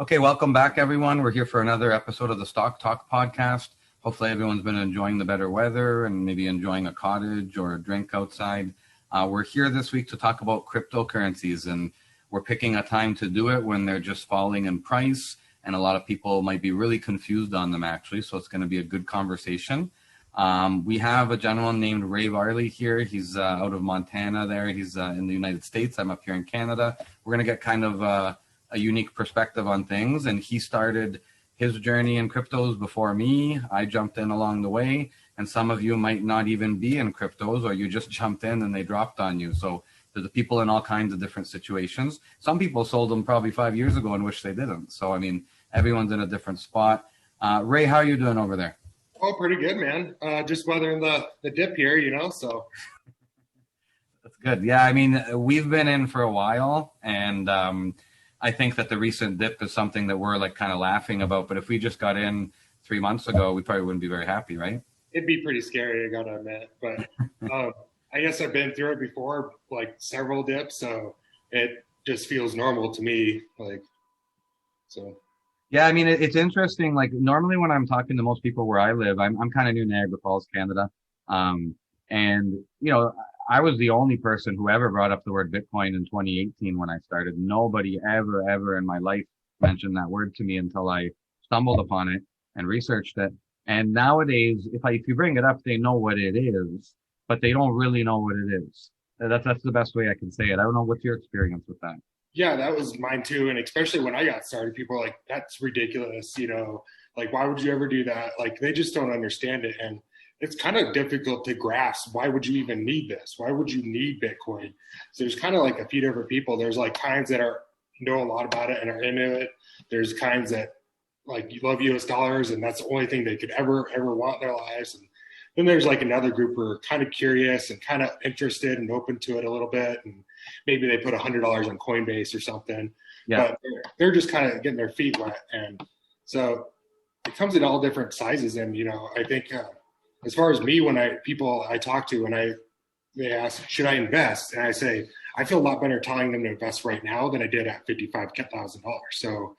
Okay, welcome back, everyone. We're here for another episode of the Stock Talk podcast. Hopefully, everyone's been enjoying the better weather and maybe enjoying a cottage or a drink outside. We're here this week to talk about cryptocurrencies, and we're picking a time to do it when they're just falling in price, and a lot of people might be really confused on them, actually, so it's going to be a good conversation. We have a gentleman named Ray Varley here. He's out of Montana there. He's in the United States. I'm up here in Canada. We're going to get kind of a unique perspective on things, and he started his journey in cryptos before me. I jumped in along the way, and some of you might not even be in cryptos, or you just jumped in and they dropped on you. So there's people in all kinds of different situations. Some people sold them probably 5 years ago and wish they didn't. So I mean, everyone's in a different spot. Ray, how are you doing over there? Oh, pretty good, man. Just weathering the dip here, so. That's good. Yeah, I mean, we've been in for a while, and I think that the recent dip is something that we're like kind of laughing about. But if we just got in 3 months ago, we probably wouldn't be very happy, right? It'd be pretty scary, I gotta admit. But I guess I've been through it before, like several dips, so it just feels normal to me. So. Yeah, I mean, it's interesting. Like normally when I'm talking to most people where I live, I'm kind of new to Niagara Falls, Canada. And, I was the only person who ever brought up the word Bitcoin in 2018 when I started. Nobody ever in my life mentioned that word to me until I stumbled upon it and researched it. And nowadays, if you bring it up, they know what it is, but they don't really know what it is. That's the best way I can say it. I don't know, what's your experience with that? Yeah, that was mine too. And especially when I got started, people were like, that's ridiculous. Like, why would you ever do that? Like, they just don't understand it. And it's kind of difficult to grasp. Why would you even need this? Why would you need Bitcoin? So there's kind of like a few different people. There's like kinds that know a lot about it and are into it. There's kinds that like love US dollars and that's the only thing they could ever want in their lives. And then there's like another group who are kind of curious and kind of interested and open to it a little bit. And maybe they put $100 on Coinbase or something. Yeah. But they're just kind of getting their feet wet. And so it comes in all different sizes. And, I think as far as me, when people I talk to and they ask, should I invest? And I say, I feel a lot better telling them to invest right now than I did at $55,000. So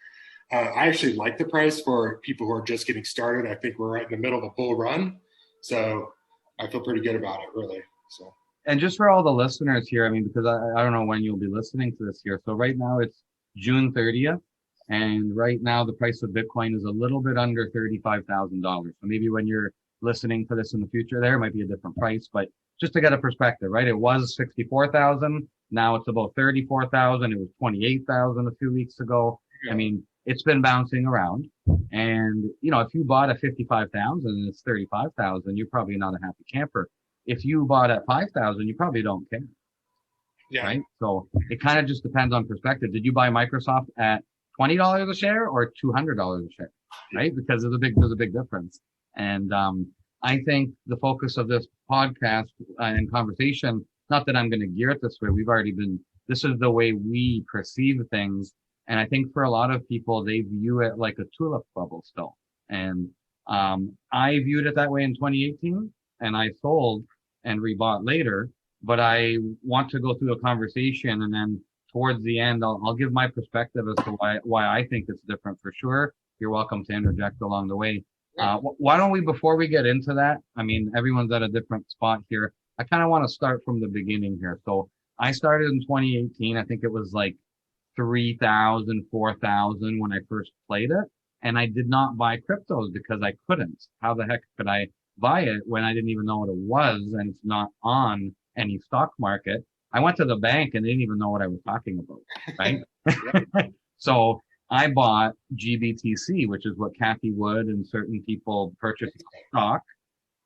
I actually like the price for people who are just getting started. I think we're right in the middle of a bull run. So I feel pretty good about it, really. So. And just for all the listeners here, I mean, because I don't know when you'll be listening to this here. So right now it's June 30th. And right now the price of Bitcoin is a little bit under $35,000. So maybe when you're listening to this in the future, there might be a different price, but just to get a perspective, right? It was 64,000. Now it's about 34,000. It was 28,000 a few weeks ago. Yeah. I mean, it's been bouncing around. And, if you bought at 55,000 and it's 35,000, you're probably not a happy camper. If you bought at 5,000, you probably don't care. Yeah. Right. So it kind of just depends on perspective. Did you buy Microsoft at $20 a share or $200 a share? Right. Because there's a big difference. And, I think the focus of this podcast and conversation, not that I'm going to gear it this way. This is the way we perceive things. And I think for a lot of people, they view it like a tulip bubble still. And, I viewed it that way in 2018 and I sold and rebought later, but I want to go through a conversation and then towards the end, I'll give my perspective as to why I think it's different for sure. You're welcome to interject along the way. Why don't we, before we get into that, I mean, everyone's at a different spot here. I kind of want to start from the beginning here. So I started in 2018. I think it was like 3,000, 4,000 when I first played it. And I did not buy cryptos because I couldn't. How the heck could I buy it when I didn't even know what it was and it's not on any stock market? I went to the bank and they didn't even know what I was talking about, right? So I bought GBTC, which is what Kathy Wood and certain people purchase stock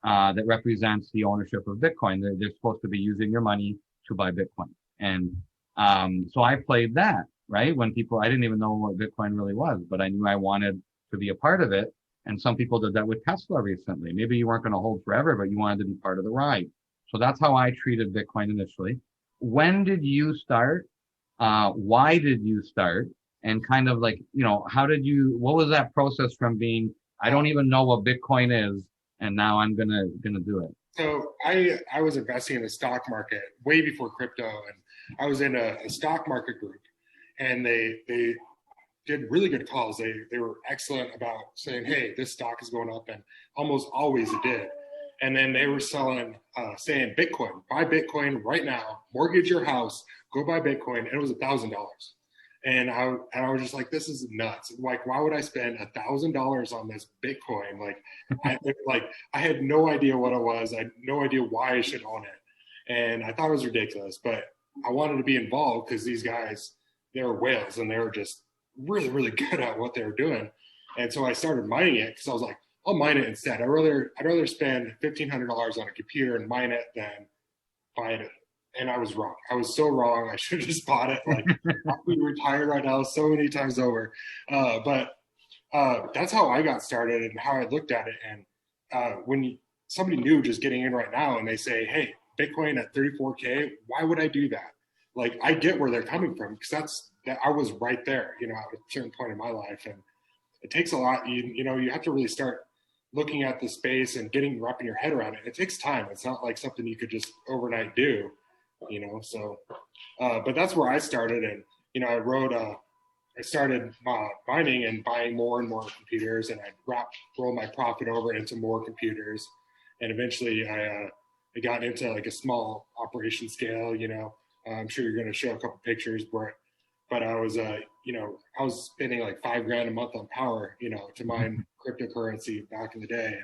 that represents the ownership of Bitcoin. They're supposed to be using your money to buy Bitcoin. And so I played that, right? When I didn't even know what Bitcoin really was, but I knew I wanted to be a part of it. And some people did that with Tesla recently. Maybe you weren't going to hold forever, but you wanted to be part of the ride. So that's how I treated Bitcoin initially. When did you start? Why did you start? And kind of like, what was that process from being, I don't even know what Bitcoin is, and now I'm gonna do it? So I was investing in the stock market way before crypto, and I was in a stock market group, and they did really good calls. They were excellent about saying, hey, this stock is going up, and almost always it did. And then they were selling, saying Bitcoin, buy Bitcoin right now, mortgage your house, go buy Bitcoin, and it was $1,000. And I was just like, this is nuts. Like, why would I spend $1,000 on this Bitcoin? I had no idea what it was. I had no idea why I should own it. And I thought it was ridiculous, but I wanted to be involved because these guys, they were whales, and they were just really, really good at what they were doing. And so I started mining it because I was like, I'll mine it instead. I'd rather spend $1,500 on a computer and mine it than buy it. And I was wrong. I was so wrong. I should have just bought it. Like, I'll be retired right now so many times over. But that's how I got started and how I looked at it. And when somebody new just getting in right now and they say, hey, Bitcoin at 34K, why would I do that? Like, I get where they're coming from, because I was right there, at a certain point in my life. And it takes a lot. You have to really start looking at the space and wrapping your head around it. It takes time. It's not like something you could just overnight do. So, but that's where I started. And, I started mining and buying more and more computers, and I roll my profit over into more computers. And eventually I got into like a small operation scale, I'm sure you're going to show a couple pictures but I was, I was spending like $5,000 a month on power, to mine cryptocurrency back in the day.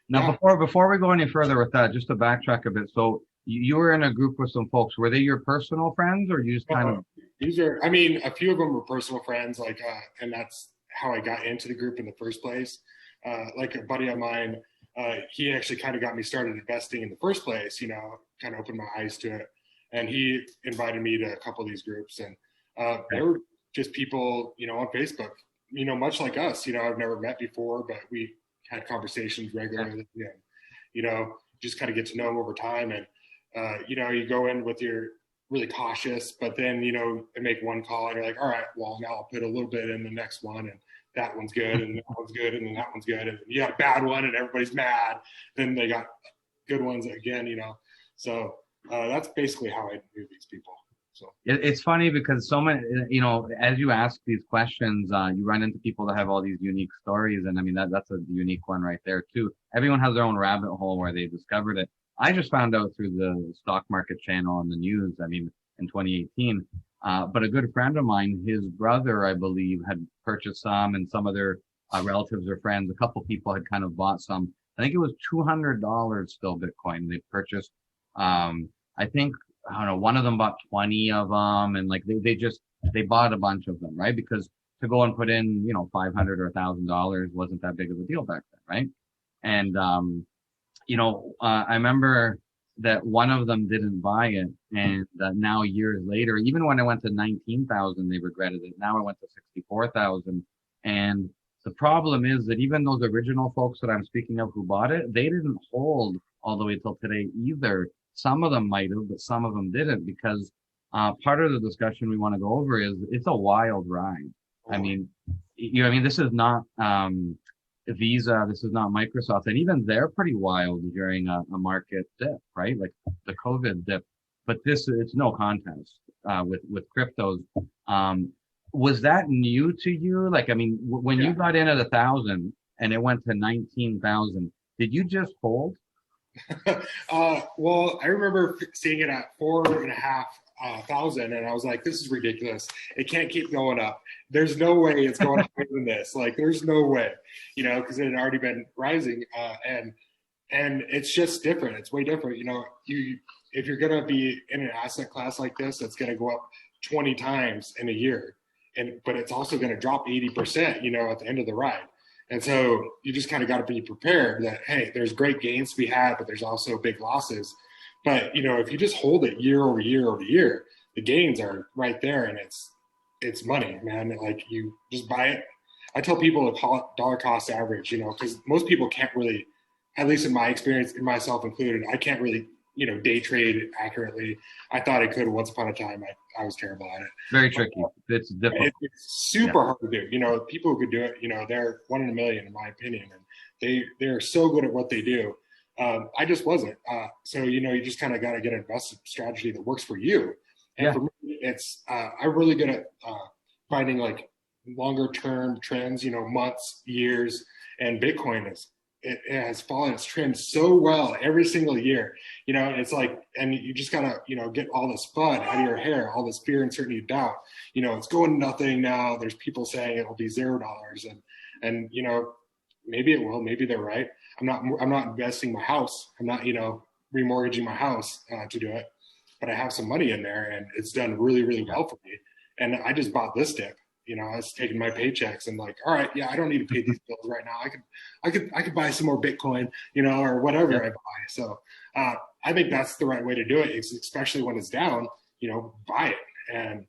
Now, before we go any further with that, just to backtrack a bit. So you were in a group with some folks. Were they your personal friends, or you just kind of? A few of them were personal friends, and that's how I got into the group in the first place. Like a buddy of mine, he actually kind of got me started investing in the first place, kind of opened my eyes to it. And he invited me to a couple of these groups, and they were just people, on Facebook, much like us. I've never met before, but we had conversations regularly, and, just kind of get to know them over time. And, you go in with your really cautious, but then, they make one call and you're like, all right, well, now I'll put a little bit in the next one, and that one's good, and that one's good, and then that one's good. And you got a bad one and everybody's mad. Then they got good ones again, So that's basically how I knew these people. So it's funny because so many, as you ask these questions, you run into people that have all these unique stories. And I mean, that's a unique one right there too. Everyone has their own rabbit hole where they discovered it. I just found out through the stock market channel on the news, in 2018. But a good friend of mine, his brother, I believe, had purchased some, and some of their relatives or friends, a couple people had kind of bought some. I think it was $200 still Bitcoin they purchased. I think, I don't know, one of them bought 20 of them, and like they bought a bunch of them, right? Because to go and put in, $500 or $1,000 wasn't that big of a deal back then, right? And, I remember that one of them didn't buy it, and now years later, even when I went to 19,000, they regretted it. Now I went to 64,000. And the problem is that even those original folks that I'm speaking of who bought it, they didn't hold all the way till today either. Some of them might have, but some of them didn't, because part of the discussion we want to go over is it's a wild ride. I mean, this is not Visa, this is not Microsoft, and even they're pretty wild during a market dip, right? Like the COVID dip. But it's no contest with cryptos. Was that new to you? When you got in at 1,000 and it went to 19,000, did you just hold? Well, I remember seeing it at 4,500, and I was like, this is ridiculous. It can't keep going up. There's no way it's going higher than this. Like, there's no way, because it had already been rising. And it's just different. It's way different. If you're going to be in an asset class like this, that's going to go up 20 times in a year. But it's also going to drop 80%, at the end of the ride. And so you just kind of got to be prepared that, hey, there's great gains to be had, but there's also big losses. But, if you just hold it year over year over year, the gains are right there, and it's money, man. Like, you just buy it. I tell people to call it dollar cost average, because most people can't really, at least in my experience, and myself included, I can't really, day trade accurately. I thought I could once upon a time. I was terrible at it. Very tricky. It's difficult. It's super hard to do. People who could do it, they're 1 in a million, in my opinion, and they're so good at what they do. I just wasn't. So, you just kind of got to get an investment strategy that works for you. And for me, it's I'm really good at finding like longer term trends, months, years, and Bitcoin it has followed its trend so well every single year. It's like, and you just gotta, get all this FUD out of your hair, all this fear, uncertainty, doubt. It's going to nothing now. There's people saying it'll be $0, and maybe it will, maybe they're right. I'm not investing my house. I'm not, remortgaging my house to do it, but I have some money in there, and it's done really, really well for me. And I just bought this dip. I was taking my paychecks and like, all right, yeah, I don't need to pay these bills right now. I could buy some more Bitcoin, or whatever I buy. So I think that's the right way to do it, especially when it's down. Buy it,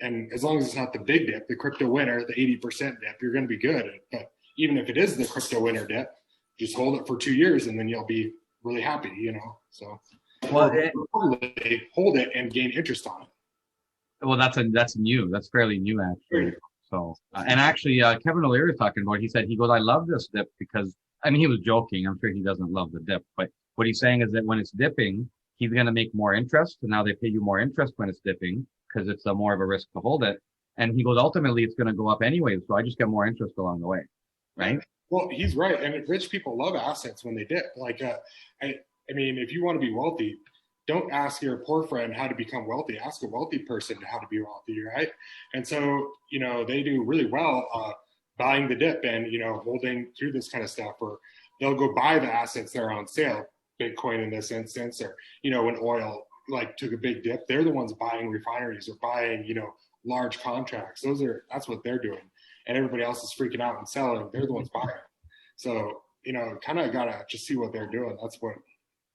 and as long as it's not the big dip, the crypto winner, the 80% dip, you're going to be good. But even if it is the crypto winner dip, just hold it for 2 years, and then you'll be really happy. So hold it and gain interest on it. Well, that's new. That's fairly new, actually. So, and actually, Kevin O'Leary was talking about. He said, he goes, "I love this dip because he was joking. I'm sure he doesn't love the dip, but what he's saying is that when it's dipping, he's going to make more interest. And now they pay you more interest when it's dipping because it's more of a risk to hold it. And he goes, ultimately, it's going to go up anyway. So I just get more interest along the way, right?" Well, he's right, and rich people love assets when they dip. Like, if you want to be wealthy, don't ask your poor friend how to become wealthy. Ask a wealthy person how to be wealthy, right? And so, they do really well buying the dip and, holding through this kind of stuff, or they'll go buy the assets that are on sale, Bitcoin in this instance, or, when oil like took a big dip, they're the ones buying refineries or buying, large contracts. That's what they're doing. And everybody else is freaking out and selling. They're the ones buying. So, kind of got to just see what they're doing. That's what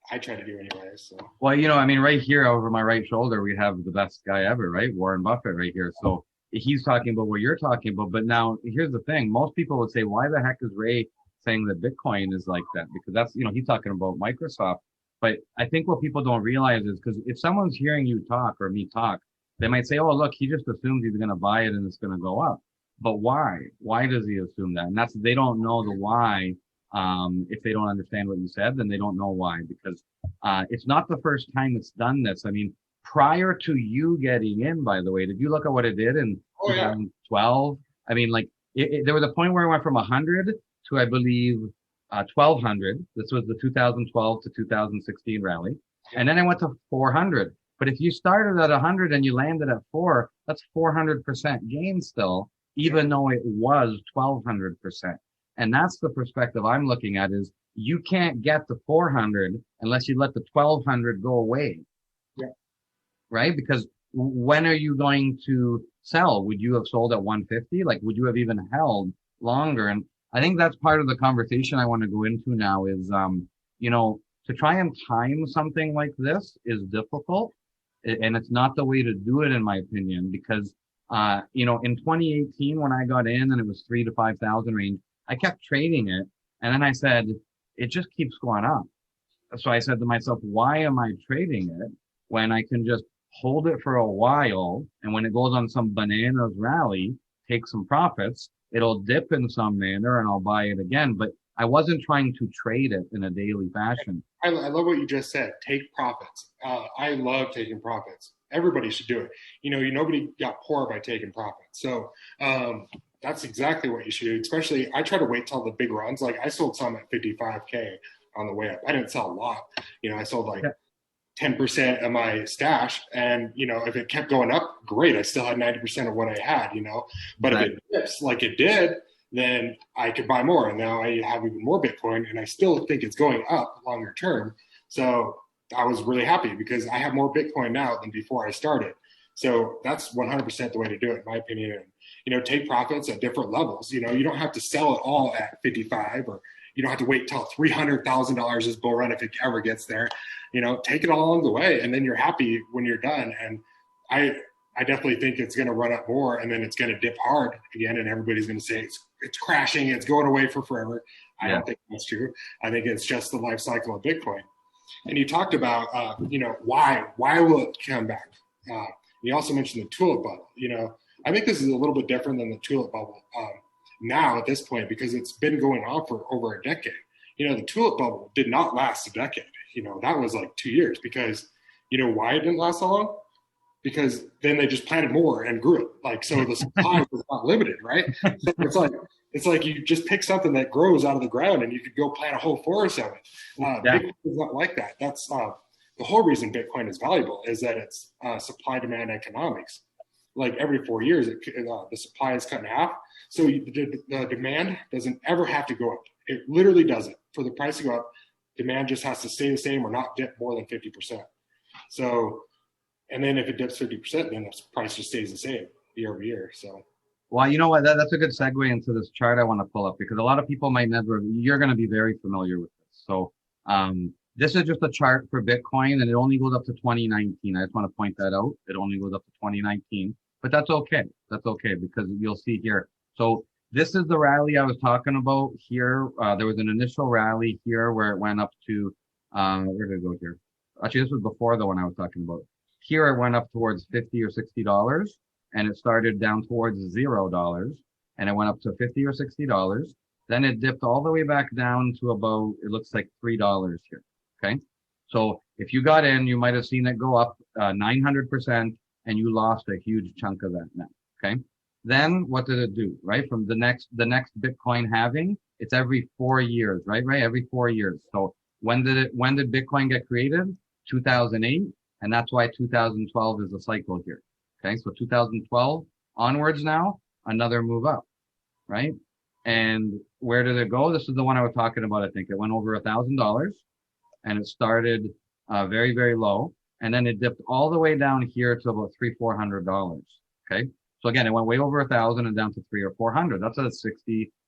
I try to do anyway. So. Well, right here over my right shoulder, we have the best guy ever, right? Warren Buffett right here. So he's talking about what you're talking about. But now here's the thing. Most people would say, why the heck is Ray saying that Bitcoin is like that? Because that's, he's talking about Microsoft. But I think what people don't realize is, because if someone's hearing you talk or me talk, they might say, oh, look, he just assumes he's going to buy it and it's going to go up. But why? Why does he assume that? And they don't know the why. If they don't understand what you said, then they don't know why, because it's not the first time it's done this. Prior to you getting in, by the way, did you look at what it did in 2012? There was a point where it went from 100 to, I believe, 1200. This was the 2012 to 2016 rally. And then it went to 400. But if you started at 100 and you landed at 4, that's 400% gain still, even though it was 1200%. And that's the perspective I'm looking at, is you can't get to 400 unless you let the 1200 go away. Yeah. Right? Because when are you going to sell? Would you have sold at 150? Like, would you have even held longer? And I think that's part of the conversation I want to go into now is, to try and time something like this is difficult. And it's not the way to do it, in my opinion, because, in 2018, when I got in and it was 3,000 to 5,000 range, I kept trading it. And then I said, it just keeps going up. So I said to myself, why am I trading it when I can just hold it for a while? And when it goes on some bananas rally, take some profits, it'll dip in some manner and I'll buy it again. But I wasn't trying to trade it in a daily fashion. I love what you just said. Take profits. I love taking profits. Everybody should do it. Nobody got poor by taking profits. So, that's exactly what you should do. Especially, I try to wait till the big runs. Like, I sold some at 55K on the way up. I didn't sell a lot. I sold like 10% of my stash. And, if it kept going up, great. I still had 90% of what I had, But if it dips like it did, then I could buy more. And now I have even more Bitcoin, and I still think it's going up longer term. So I was really happy because I have more Bitcoin now than before I started. So that's 100% the way to do it, in my opinion. Take profits at different levels. You don't have to sell it all at 55, or you don't have to wait till $300,000 is bull run if it ever gets there. Take it all along the way, and then you're happy when you're done. And I definitely think it's going to run up more, and then it's going to dip hard again, and everybody's going to say it's crashing, it's going away for forever. I don't think that's true. I think it's just the life cycle of Bitcoin. And you talked about, why will it come back? You also mentioned the tulip bubble. I think this is a little bit different than the tulip bubble now at this point, because it's been going on for over a decade. The tulip bubble did not last a decade. That was like 2 years, because why it didn't last so long? because then they just planted more and grew it. Like, so the supply was not limited, right? So it's like you just pick something that grows out of the ground and you could go plant a whole forest of it. Bitcoin is not like that. That's the whole reason Bitcoin is valuable, is that it's supply demand economics. Like every 4 years, the supply is cut in half. So the demand doesn't ever have to go up. It literally doesn't. For the price to go up, demand just has to stay the same or not dip more than 50%. So, and then if it dips 50%, then the price just stays the same year over year. So, well, you know what? That's a good segue into this chart I want to pull up, because a lot of people might never, you're going to be very familiar with this. So, this is just a chart for Bitcoin, and it only goes up to 2019. I just want to point that out. It only goes up to 2019, but that's okay. That's okay, because you'll see here. So this is the rally I was talking about here. There was an initial rally here where it went up to, where did it go here? Actually, this was before the one I was talking about. Here it went up towards $50 or $60, and it started down towards $0, and it went up to $50 or $60. Then it dipped all the way back down to about, it looks like $3 here. Okay. So if you got in, you might have seen it go up 900%, and you lost a huge chunk of that now. Okay. Then what did it do? Right. From the next Bitcoin halving, it's every 4 years, right? Every 4 years. So when did Bitcoin get created? 2008. And that's why 2012 is a cycle here. Okay. So 2012 onwards now, another move up, right? And where did it go? This is the one I was talking about. I think it went over $1,000, and it started very, very low. And then it dipped all the way down here to about $300-400. Okay. So again, it went way over 1,000 and down to 300 or 400. That's a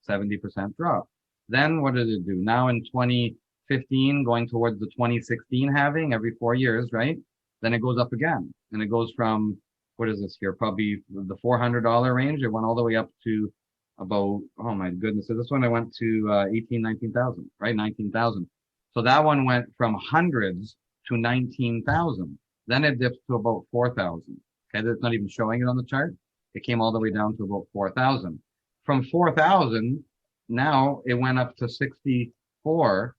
60-70% drop. Then what did it do? Now in 2015, going towards the 2016 halving every 4 years, right? Then it goes up again, and it goes from, what is this here? Probably the $400 range. It went all the way up to about, oh my goodness. So this one I went to 19,000, right? 19,000. So that one went from hundreds to 19,000. Then it dipped to about 4,000. Okay, that's not even showing it on the chart. It came all the way down to about 4,000. From 4,000, now it went up to 64K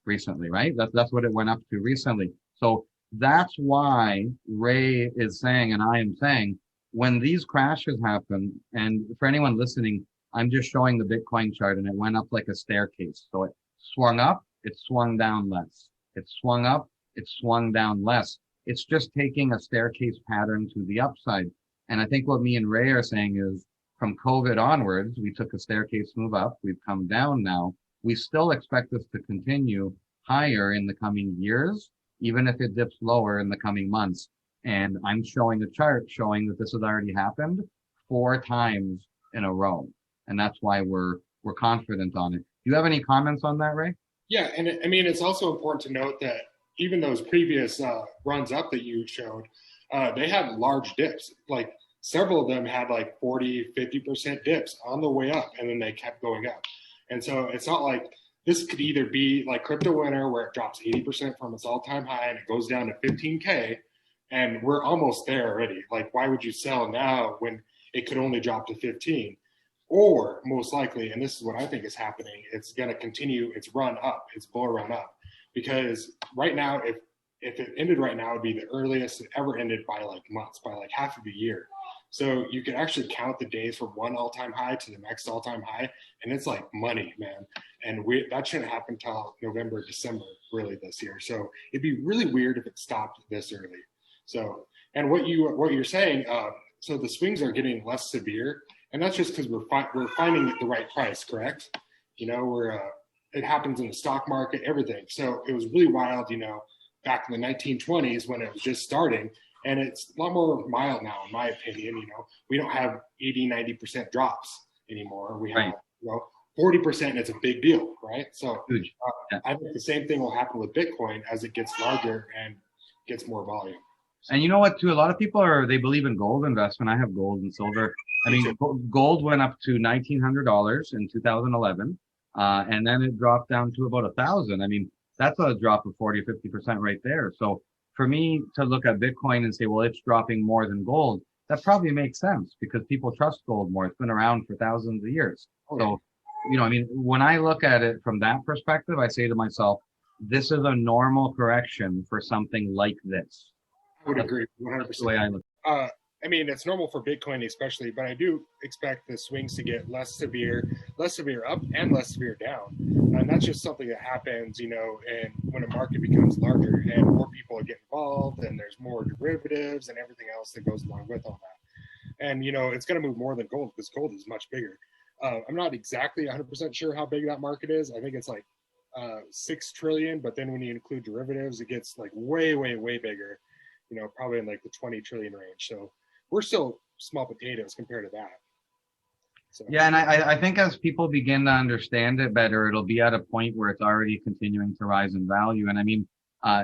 recently, right? That's what it went up to recently. So that's why Ray is saying, and I am saying, when these crashes happen, and for anyone listening, I'm just showing the Bitcoin chart, and it went up like a staircase. So it swung up, it swung down less. It swung up, it swung down less. It's just taking a staircase pattern to the upside. And I think what me and Ray are saying is, from COVID onwards, we took a staircase move up. We've come down now. We still expect this to continue higher in the coming years, even if it dips lower in the coming months. And I'm showing a chart showing that this has already happened 4 times in a row. And that's why we're confident on it. Do you have any comments on that, Ray? Yeah, and I mean, it's also important to note that even those previous runs up that you showed, they had large dips. Like several of them had like 40-50% dips on the way up, and then they kept going up. And so it's not like this could either be like crypto winter, where it drops 80% from its all-time high and it goes down to 15K, and we're almost there already. Like, why would you sell now when it could only drop to 15? Or most likely, and this is what I think is happening, it's going to continue its run up, its bull run up. Because right now, if it ended right now, it would be the earliest it ever ended by like months, by like half of a year. So you can actually count the days from one all-time high to the next all-time high, and it's like money, man. And that shouldn't happen till November, December, really, this year. So it'd be really weird if it stopped this early. So, and what you're saying, so the swings are getting less severe, and that's just because we're finding the right price, correct? You know, it happens in the stock market, everything. So it was really wild, you know, back in the 1920s when it was just starting. And it's a lot more mild now, in my opinion. You know, we don't have 80-90% drops anymore. We have, you know, 40%, and it's a big deal, right? So I think the same thing will happen with Bitcoin as it gets larger and gets more volume. And you know what, too? A lot of people they believe in gold investment. I have gold and silver. I mean, gold went up to $1,900 in 2011, and then it dropped down to about 1,000. I mean, that's a drop of 40-50% right there. So for me to look at Bitcoin and say, well, it's dropping more than gold, that probably makes sense because people trust gold more. It's been around for thousands of years. So, you know, I mean, when I look at it from that perspective, I say to myself, this is a normal correction for something like this. would That's agree the way 100%. I look. I mean, it's normal for Bitcoin especially, but I do expect the swings to get less severe up and less severe down. And that's just something that happens, and when a market becomes larger and more people get involved and there's more derivatives and everything else that goes along with all that. And, it's going to move more than gold because gold is much bigger. I'm not exactly 100% sure how big that market is. I think it's like 6 trillion, but then when you include derivatives, it gets like way, way, way bigger, probably in like the 20 trillion range. So we're still small potatoes compared to that. So. Yeah, and I think as people begin to understand it better, it'll be at a point where it's already continuing to rise in value. And I mean,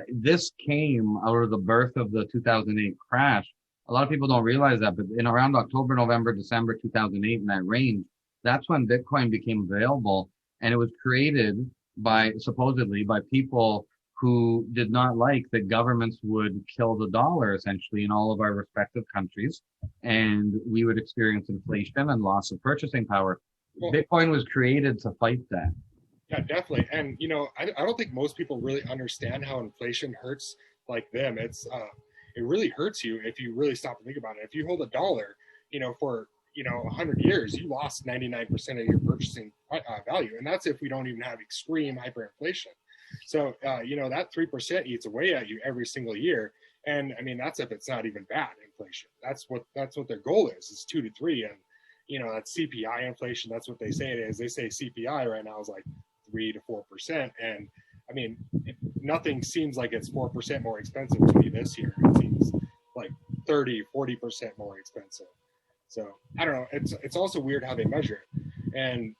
this came out of the birth of the 2008 crash. A lot of people don't realize that, but in around October, November, December 2008, in that range, that's when Bitcoin became available. And it was created supposedly by people who did not like that governments would kill the dollar essentially in all of our respective countries. And we would experience inflation and loss of purchasing power. Well, Bitcoin was created to fight that. Yeah, definitely. And, I don't think most people really understand how inflation hurts like them. It really hurts you if you really stop to think about it. If you hold a dollar, for 100 years, you lost 99% of your purchasing value. And that's if we don't even have extreme hyperinflation. So, that 3% eats away at you every single year. And I mean, that's if it's not even bad inflation. That's what their goal is 2 to 3. And, that's CPI inflation. That's what they say it is. They say CPI right now is like 3 to 4%. And I mean, nothing seems like it's 4% more expensive to me this year. It seems like 30, 40% more expensive. So I don't know. It's also weird how they measure it. And,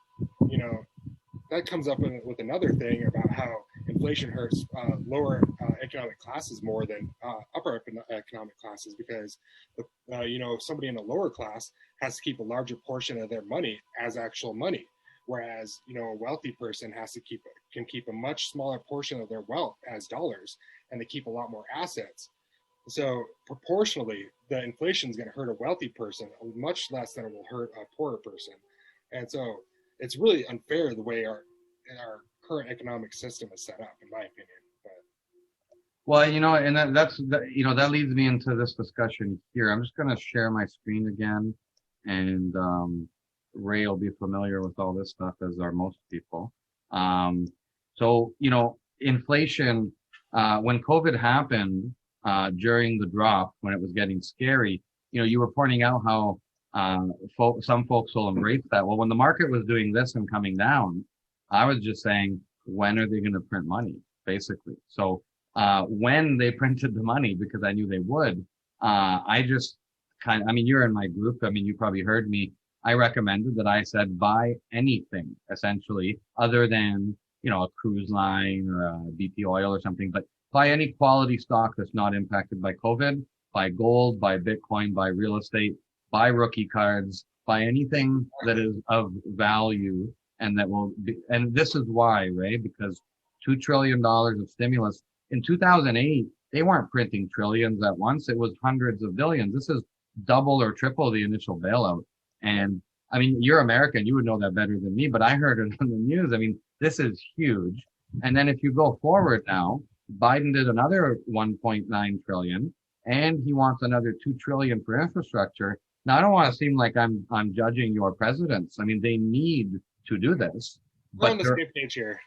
that comes up with another thing about how inflation hurts lower economic classes more than upper economic classes because, somebody in a lower class has to keep a larger portion of their money as actual money, whereas, a wealthy person can keep a much smaller portion of their wealth as dollars, and they keep a lot more assets. So proportionally, the inflation is going to hurt a wealthy person much less than it will hurt a poorer person. And so it's really unfair the way our current economic system is set up, in my opinion. Well, and that leads me into this discussion here. I'm just going to share my screen again, and Ray will be familiar with all this stuff, as are most people. So, inflation, when COVID happened, during the drop, when it was getting scary, you were pointing out how some folks will embrace that. Well, when the market was doing this and coming down, I was just saying, when are they going to print money, basically? So when they printed the money, because I knew they would, I just you're in my group. I mean, you probably heard me. I recommended that. I said, buy anything, essentially, other than, a cruise line or a BP oil or something, but buy any quality stock that's not impacted by COVID, buy gold, buy Bitcoin, buy real estate, buy rookie cards, buy anything that is of value and that will be, and this is why, Ray, because $2 trillion of stimulus in 2008, they weren't printing trillions at once. It was hundreds of billions. This is double or triple the initial bailout. And I mean, you're American, you would know that better than me, but I heard it on the news. I mean, this is huge. And then if you go forward now, Biden did another 1.9 trillion, and he wants another 2 trillion for infrastructure. Now, I don't want to seem like I'm judging your presidents. I mean, they need to do this. We're on the same page here.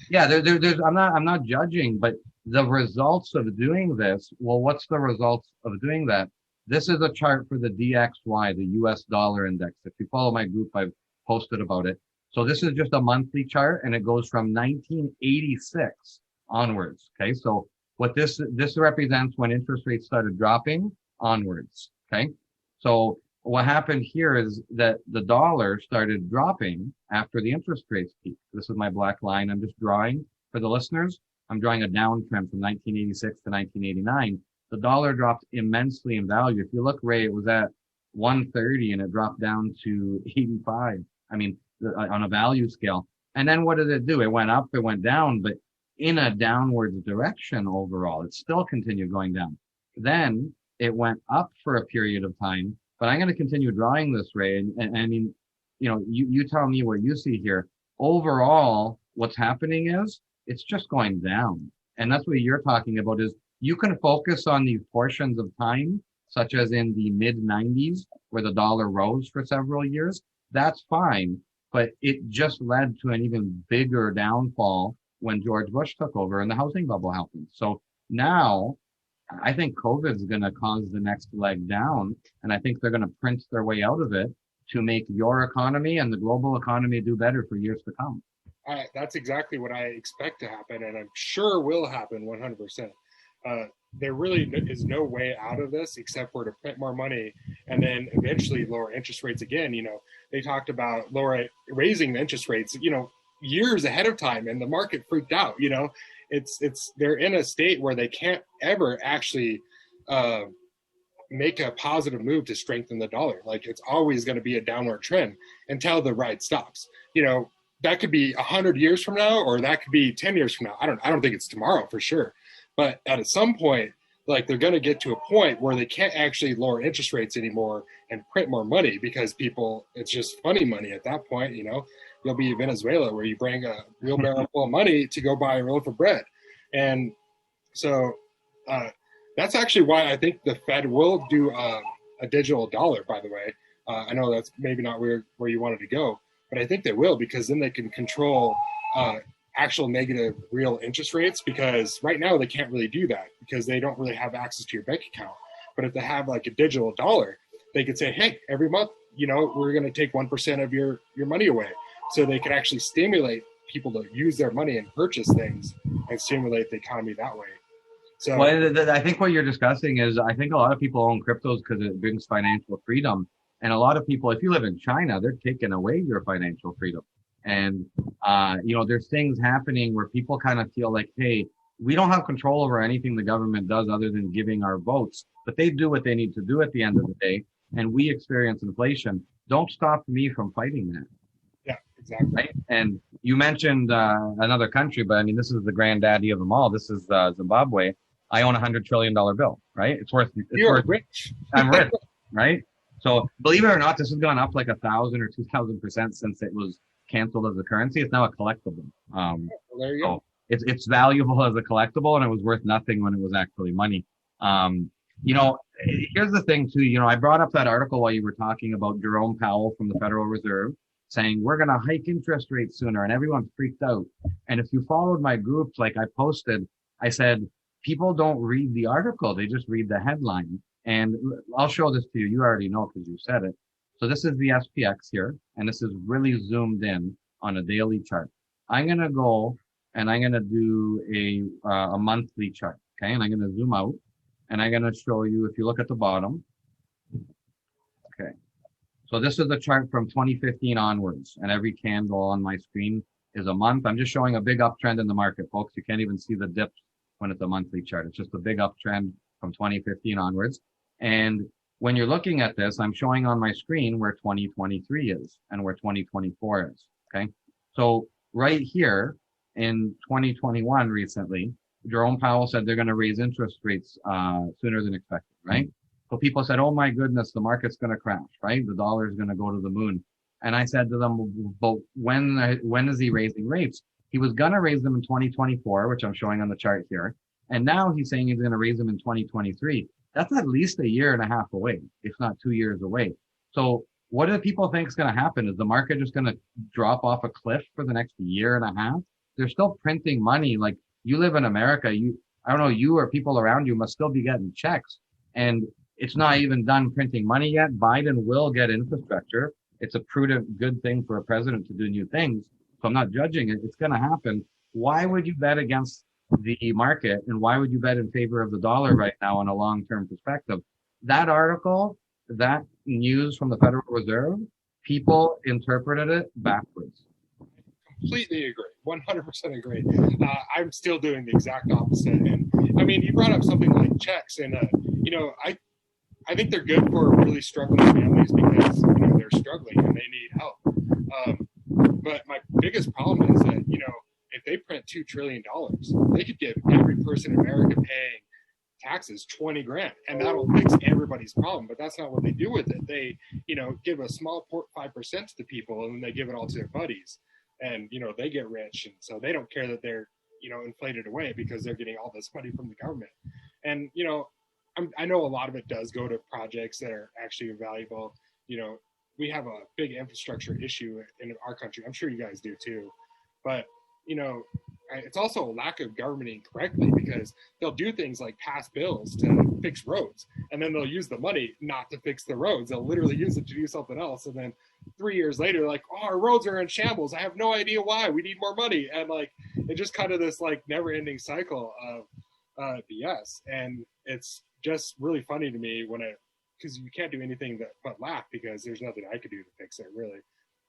Yeah, there's. I'm not judging, but the results of doing this. Well, what's the results of doing that? This is a chart for the DXY, the U.S. dollar index. If you follow my group, I've posted about it. So this is just a monthly chart, and it goes from 1986 onwards. Okay, so what this represents when interest rates started dropping onwards. Okay, so what happened here is that the dollar started dropping after the interest rates peaked. This is my black line. I'm just drawing for the listeners. I'm drawing a downtrend from 1986 to 1989. The dollar dropped immensely in value. If you look, Ray, it was at 130 and it dropped down to 85. I mean, on a value scale. And then what did it do? It went up, it went down, but in a downwards direction overall. It still continued going down. Then it went up for a period of time, but I'm going to continue drawing this, Ray. And I mean, you tell me what you see here. Overall, what's happening is it's just going down. And that's what you're talking about is you can focus on these portions of time, such as in the mid 90s, where the dollar rose for several years. That's fine, but it just led to an even bigger downfall when George Bush took over and the housing bubble happened. So now I think COVID's going to cause the next leg down, and I think they're going to print their way out of it to make your economy and the global economy do better for years to come. That's exactly what I expect to happen, and I'm sure will happen 100%. There really is no way out of this except for to print more money and then eventually lower interest rates again. They talked about raising the interest rates, years ahead of time, and the market freaked out. They're in a state where they can't ever actually make a positive move to strengthen the dollar. Like, it's always going to be a downward trend until the ride stops. That could be 100 years from now, or that could be 10 years from now. I don't think it's tomorrow for sure. But at some point, like, they're going to get to a point where they can't actually lower interest rates anymore and print more money, because people, it's just funny money at that point. You'll be Venezuela, where you bring a wheelbarrow full of money to go buy a loaf of bread. And so that's actually why I think the Fed will do a digital dollar, by the way. I know that's maybe not where you wanted to go, but I think they will, because then they can control actual negative real interest rates, because right now they can't really do that because they don't really have access to your bank account. But if they have like a digital dollar, they could say, hey, every month, we're going to take 1% of your money away. So they can actually stimulate people to use their money and purchase things and stimulate the economy that way. So I think what you're discussing is, I think a lot of people own cryptos because it brings financial freedom. And a lot of people, if you live in China, they're taking away your financial freedom. And, there's things happening where people kind of feel like, hey, we don't have control over anything the government does other than giving our votes, but they do what they need to do at the end of the day. And we experience inflation. Don't stop me from fighting that. Yeah, exactly. Right? And you mentioned another country, but I mean, this is the granddaddy of them all. This is Zimbabwe. I own $100 trillion bill, right? You're rich. I'm rich, right? So believe it or not, this has gone up like 1,000 or 2,000% since it was canceled as a currency. It's now a collectible. Well, there you go. It's valuable as a collectible, and it was worth nothing when it was actually money. Here's the thing too. I brought up that article while you were talking about Jerome Powell from the Federal Reserve saying we're going to hike interest rates sooner, and everyone freaked out. And if you followed my groups, like I posted, I said people don't read the article; they just read the headline. And I'll show this to you. You already know because you said it. So this is the SPX here, and this is really zoomed in on a daily chart. I'm going to go and I'm going to do a monthly chart, okay? And I'm going to zoom out, and I'm going to show you, if you look at the bottom, okay? So this is the chart from 2015 onwards, and every candle on my screen is a month. I'm just showing a big uptrend in the market, folks. You can't even see the dips when it's a monthly chart. It's just a big uptrend from 2015 onwards. And when you're looking at this, I'm showing on my screen where 2023 is and where 2024 is, okay? So right here in 2021 recently, Jerome Powell said they're going to raise interest rates sooner than expected, right? So people said, oh my goodness, the market's going to crash, right? The dollar is going to go to the moon. And I said to them, but when is he raising rates? He was going to raise them in 2024, which I'm showing on the chart here. And now he's saying he's going to raise them in 2023. That's at least a year and a half away, if not 2 years away. So what do people think is going to happen? Is the market just going to drop off a cliff for the next year and a half? They're still printing money. Like, you live in America, I don't know, you or people around you must still be getting checks. And it's not even done printing money yet. Biden will get infrastructure. It's a prudent, good thing for a president to do new things. So I'm not judging it. It's going to happen. Why would you bet against the market, and why would you bet in favor of the dollar right now on a long-term perspective? That article, that news from the Federal Reserve, people interpreted it backwards. Completely agree. 100% agree. I'm still doing the exact opposite. And I mean, you brought up something like checks, and I think they're good for really struggling families because they're struggling and they need help. But my biggest problem is that if they print $2 trillion, they could give every person in America paying taxes 20 grand, and that'll fix everybody's problem. But that's not what they do with it. They, give a small 5% to the people, and then they give it all to their buddies, and they get rich, and so they don't care that they're inflated away because they're getting all this money from the government. And, you know, I know a lot of it does go to projects that are actually valuable. You know, we have a big infrastructure issue in our country. I'm sure you guys do too. But, you know, it's also a lack of governing correctly, because they'll do things like pass bills to fix roads, and then they'll use the money not to fix the roads. They'll literally use it to do something else. And then 3 years later, like, oh, our roads are in shambles. I have no idea why. We need more money. And like, it's just kind of this like never ending cycle of BS. And it's just really funny to me because you can't do anything but laugh, because there's nothing I could do to fix it really,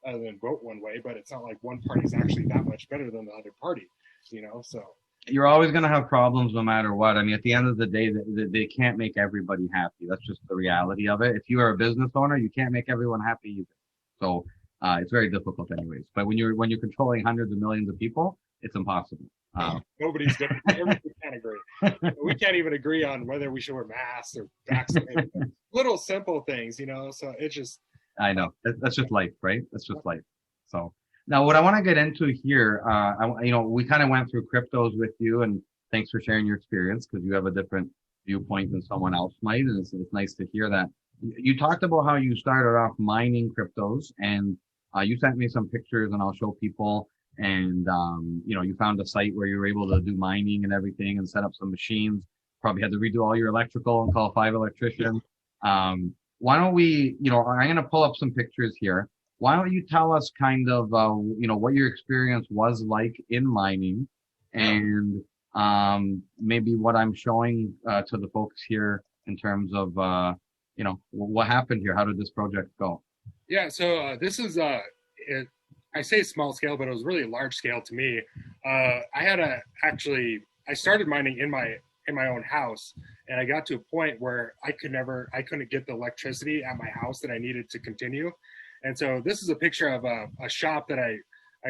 other than vote one way. But it's not like one party is actually that much better than the other party, you know. So you're always going to have problems no matter what. I mean, at the end of the day, they can't make everybody happy. That's just the reality of it. If you are a business owner, you can't make everyone happy either. So it's very difficult anyways. But when you're controlling hundreds of millions of people, it's impossible. Nobody's good. Everybody can't agree. We can't even agree on whether we should wear masks or vaccinate. Little simple things, you know. So it's just. I know. That's just life, right? That's just life. So now, what I want to get into here, we kind of went through cryptos with you, and thanks for sharing your experience, because you have a different viewpoint than someone else might, and it's nice to hear that. You talked about how you started off mining cryptos, and you sent me some pictures, and I'll show people. And, you found a site where you were able to do mining and everything and set up some machines. Probably had to redo all your electrical and call 5 electricians. Why don't we, I'm going to pull up some pictures here. Why don't you tell us kind of, what your experience was like in mining, and maybe what I'm showing to the folks here in terms of, what happened here? How did this project go? Yeah, so this is I say small scale, but it was really large scale to me. I started mining in my own house, and I got to a point where I couldn't get the electricity at my house that I needed to continue. And so this is a picture of a shop that I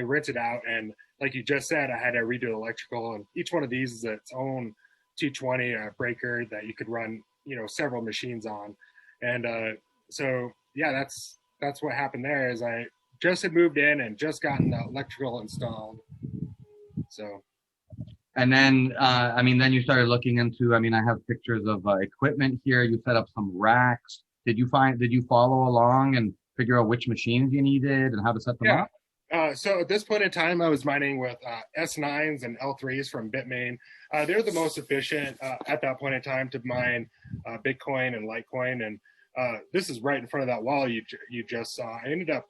rented out, and like you just said, I had to redo the electrical, and each one of these is its own 220 breaker that you could run, several machines on. And so yeah, that's what happened there. Is I just had moved in and just gotten the electrical installed. So. And then, then you started looking into, I have pictures of equipment here. You set up some racks. Did you follow along and figure out which machines you needed and how to set them up? So at this point in time, I was mining with S9s and L3s from Bitmain. They're the most efficient at that point in time to mine Bitcoin and Litecoin. And this is right in front of that wall you just saw. I ended up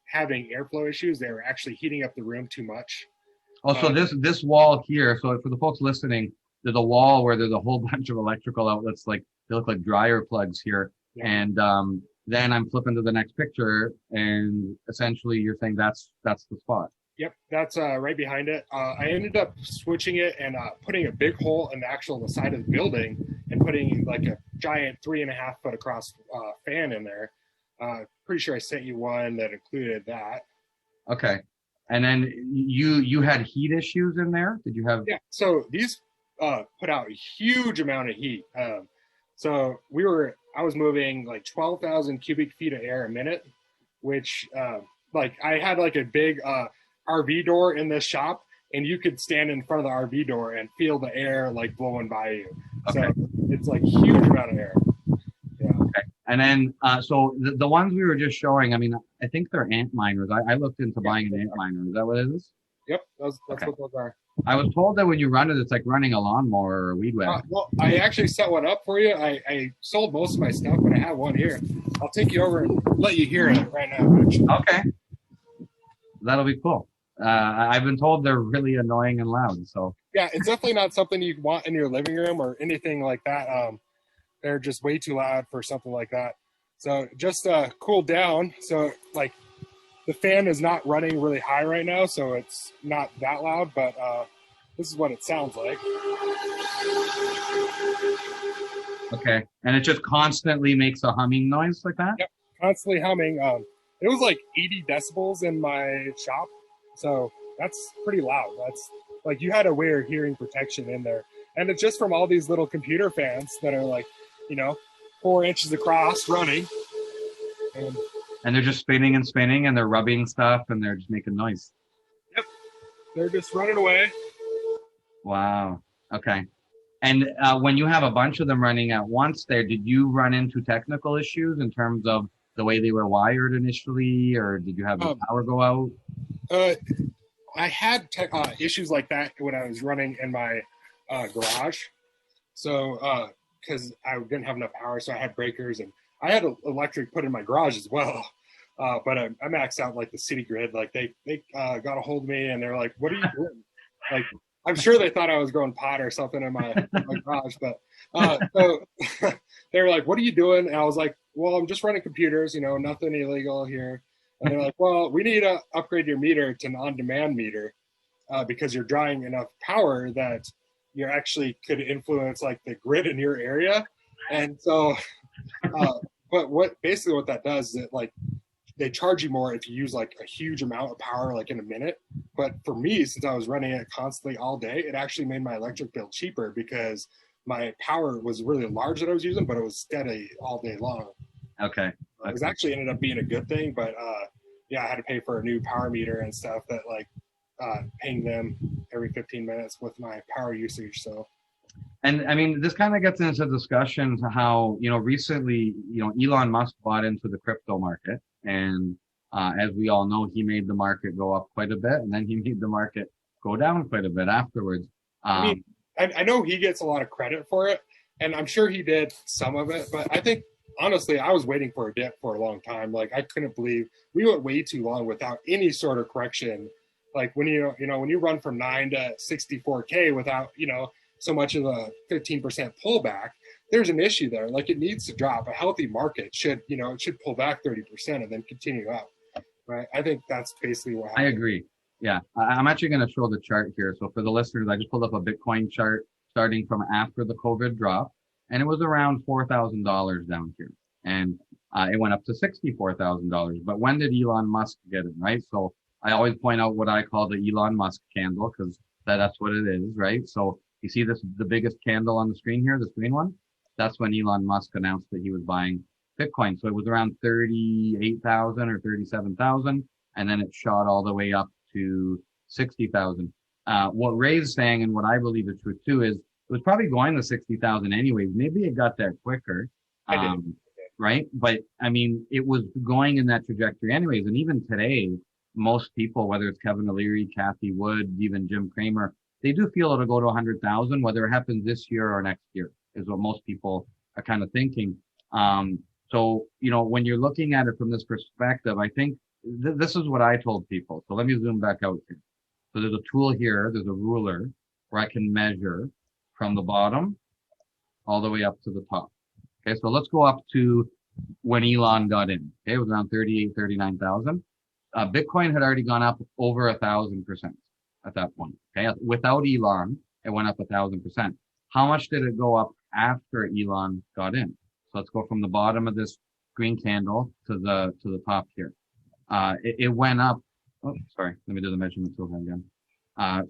having airflow issues. They were actually heating up the room too much. Also, this wall here, so for the folks listening, there's a wall where there's a whole bunch of electrical outlets, like they look like dryer plugs here. Yeah. And then I'm flipping to the next picture, and essentially you're saying that's the spot. Yep, that's right behind it. I ended up switching it and putting a big hole in the side of the building, and putting like a giant 3.5 foot across fan in there. Pretty sure I sent you one that included that. Okay. And then you had heat issues in there? Did you have? Yeah. So these put out a huge amount of heat. So I was moving like 12,000 cubic feet of air a minute, which I had like a big RV door in this shop, and you could stand in front of the RV door and feel the air like blowing by you. Okay. So it's like huge amount of air. Yeah. Okay. And then, so the ones we were just showing, I think they're ant miners. I looked into buying an ant miner. Is that what it is? Yep, that's okay. What those are. I was told that when you run it, it's like running a lawnmower or a weed whacker. Well, I actually set one up for you. I sold most of my stuff, but I have one here. I'll take you over and let you hear it right now. Actually. Okay. That'll be cool. I've been told they're really annoying and loud. So yeah, it's definitely not something you want in your living room or anything like that. They're just way too loud for something like that. So just cool down. So like the fan is not running really high right now, so it's not that loud, but this is what it sounds like. Okay. And it just constantly makes a humming noise like that? Yep, constantly humming. It was like 80 decibels in my shop, so that's pretty loud. That's like you had to wear hearing protection in there. And it's just from all these little computer fans that are like, 4 inches across running. And they're just spinning and spinning, and they're rubbing stuff, and they're just making noise. Yep. They're just running away. Wow. Okay. And when you have a bunch of them running at once there, did you run into technical issues in terms of the way they were wired initially, or did you have the power go out? I had issues like that when I was running in my garage. So, because I didn't have enough power, so I had breakers, and I had electric put in my garage as well. But I maxed out like the city grid. Like they got a hold of me, and they're like, "What are you doing?" Like, I'm sure they thought I was growing pot or something in my garage. But so they were like, "What are you doing?" And I was like, "Well, I'm just running computers. You know, nothing illegal here." And they're like, "Well, we need to upgrade your meter to an on-demand meter because you're drawing enough power that you actually could influence like the grid in your area." And so, but what that does is it like they charge you more if you use like a huge amount of power like in a minute. But for me, since I was running it constantly all day, it actually made my electric bill cheaper because my power was really large that I was using, but it was steady all day long. Okay. It was actually ended up being a good thing, but yeah, I had to pay for a new power meter and stuff that like ping them every 15 minutes with my power usage. So, and I mean, this kind of gets into discussions how, you know, recently, you know, Elon Musk bought into the crypto market, and as we all know, he made the market go up quite a bit, and then he made the market go down quite a bit afterwards. I mean, I know he gets a lot of credit for it, and I'm sure he did some of it, but I think honestly, I was waiting for a dip for a long time. Like I couldn't believe we went way too long without any sort of correction. Like when when you run from 9 to 64K without, so much of a 15% pullback, there's an issue there. Like it needs to drop. A healthy market should, it should pull back 30% and then continue up. Right. I think that's basically what happened. I agree. Yeah. I'm actually going to show the chart here. So for the listeners, I just pulled up a Bitcoin chart starting from after the COVID drop, and it was around $4,000 down here. And it went up to $64,000. But when did Elon Musk get it, right? So I always point out what I call the Elon Musk candle, because that's what it is, right? So you see this, the biggest candle on the screen here, this green one? That's when Elon Musk announced that he was buying Bitcoin. So it was around 38,000 or 37,000. And then it shot all the way up to 60,000. What Ray's saying, and what I believe is true too, is it was probably going to 60,000 anyways. Maybe it got there quicker. Right? But I mean, it was going in that trajectory anyways. And even today, most people, whether it's Kevin O'Leary, Kathy Wood, even Jim Cramer, they do feel it'll go to 100,000, whether it happens this year or next year, is what most people are kind of thinking. So, when you're looking at it from this perspective, I think this is what I told people. So let me zoom back out here. So there's a tool here, there's a ruler where I can measure from the bottom all the way up to the top. Okay, so let's go up to when Elon got in. Okay, it was around 38, 39,000. Bitcoin had already gone up over 1,000% at that point. Okay, without Elon, it went up 1,000%. How much did it go up after Elon got in? So let's go from the bottom of this green candle to the top here. It went up. Oh, sorry. Let me do the measurement tool again.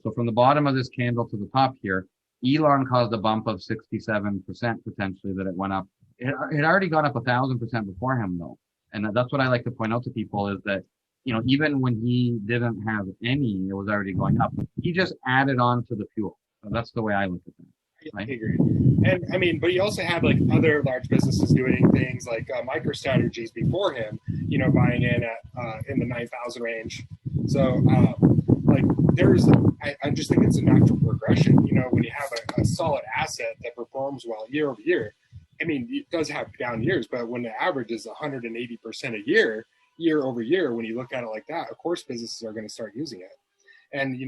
So from the bottom of this candle to the top here, Elon caused a bump of 67% potentially that it went up. It had already gone up 1,000% before him though. And that's what I like to point out to people is that, even when he didn't have any, it was already going up. He just added on to the fuel. So that's the way I look at that. Right? I agree. And I mean, but you also had like other large businesses doing things like MicroStrategies before him, buying in at in the 9,000 range. So like I just think it's a natural progression. When you have a solid asset that performs well year over year, I mean, it does have down years, but when the average is 180% a year over year, when you look at it like that, of course, businesses are going to start using it. And,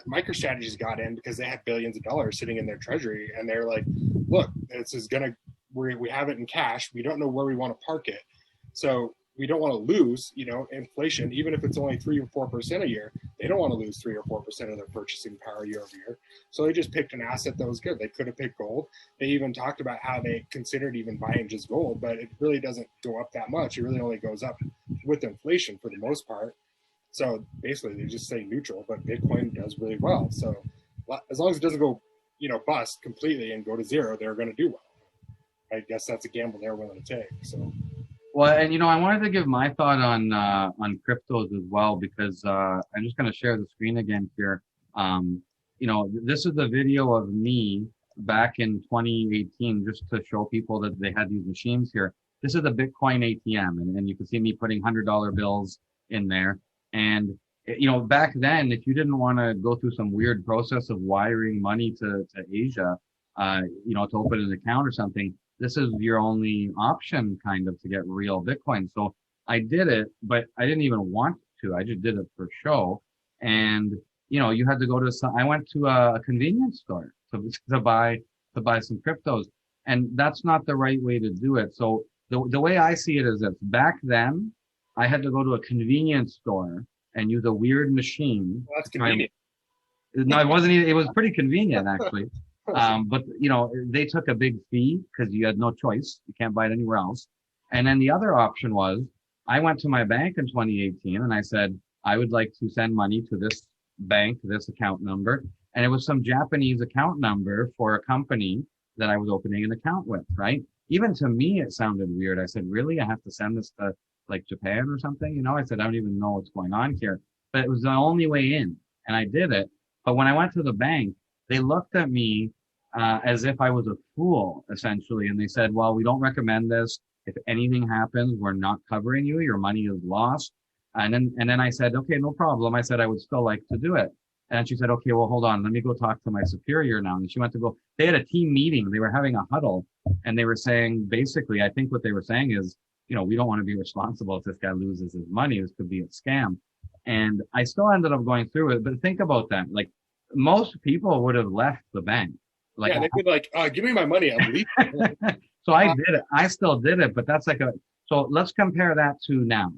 MicroStrategies got in because they had billions of dollars sitting in their treasury. And they're like, look, this is we have it in cash. We don't know where we want to park it. So we don't want to lose, inflation, even if it's only 3 or 4% a year. They don't want to lose 3 or 4% of their purchasing power year over year. So they just picked an asset that was good. They could have picked gold. They even talked about how they considered even buying just gold, but it really doesn't go up that much. It really only goes up with inflation for the most part. So basically they just stay neutral, but Bitcoin does really well. So as long as it doesn't go, bust completely and go to zero, they're going to do well. I guess that's a gamble they're willing to take. So. Well, and I wanted to give my thought on cryptos as well, because I'm just going to share the screen again here. This is a video of me back in 2018, just to show people that they had these machines here. This is a Bitcoin ATM, and you can see me putting $100 bills in there. And back then, if you didn't want to go through some weird process of wiring money to Asia, to open an account or something, this is your only option kind of to get real Bitcoin. So I did it, but I didn't even want to. I just did it for show. And, you had to go to I went to a convenience store to buy some cryptos. And that's not the right way to do it. So the way I see it is that back then I had to go to a convenience store and use a weird machine. Well, that's convenient. No, it wasn't. It was pretty convenient actually. But they took a big fee because you had no choice. You can't buy it anywhere else. And then the other option was I went to my bank in 2018 and I said, I would like to send money to this bank, this account number. And it was some Japanese account number for a company that I was opening an account with, right? Even to me, it sounded weird. I said, really? I have to send this to like Japan or something? I said, I don't even know what's going on here. But it was the only way in. And I did it. But when I went to the bank, they looked at me as if I was a fool, essentially. And they said, well, we don't recommend this. If anything happens, we're not covering you. Your money is lost. And then I said, okay, no problem. I said, I would still like to do it. And she said, okay, well, hold on. Let me go talk to my superior now. And she went to go, they had a team meeting. They were having a huddle and they were saying, basically, I think what they were saying is, we don't want to be responsible if this guy loses his money. This could be a scam. And I still ended up going through it. But think about that. Like most people would have left the bank. Like, yeah, they'd be like, give me my money. I'm leaving. So I did it. I still did it, but that's so let's compare that to now.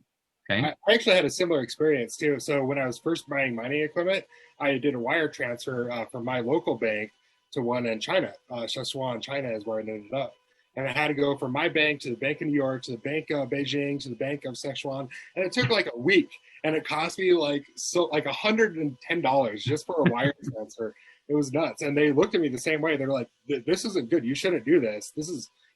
Okay. I actually had a similar experience too. So when I was first buying mining equipment, I did a wire transfer from my local bank to one in China. Sichuan, China is where it ended up. And I had to go from my bank to the Bank of New York, to the Bank of Beijing, to the Bank of Sichuan. And it took like a week. And it cost me like $110 just for a wire transfer. It was nuts. And they looked at me the same way. They're like, this isn't good. You shouldn't do this.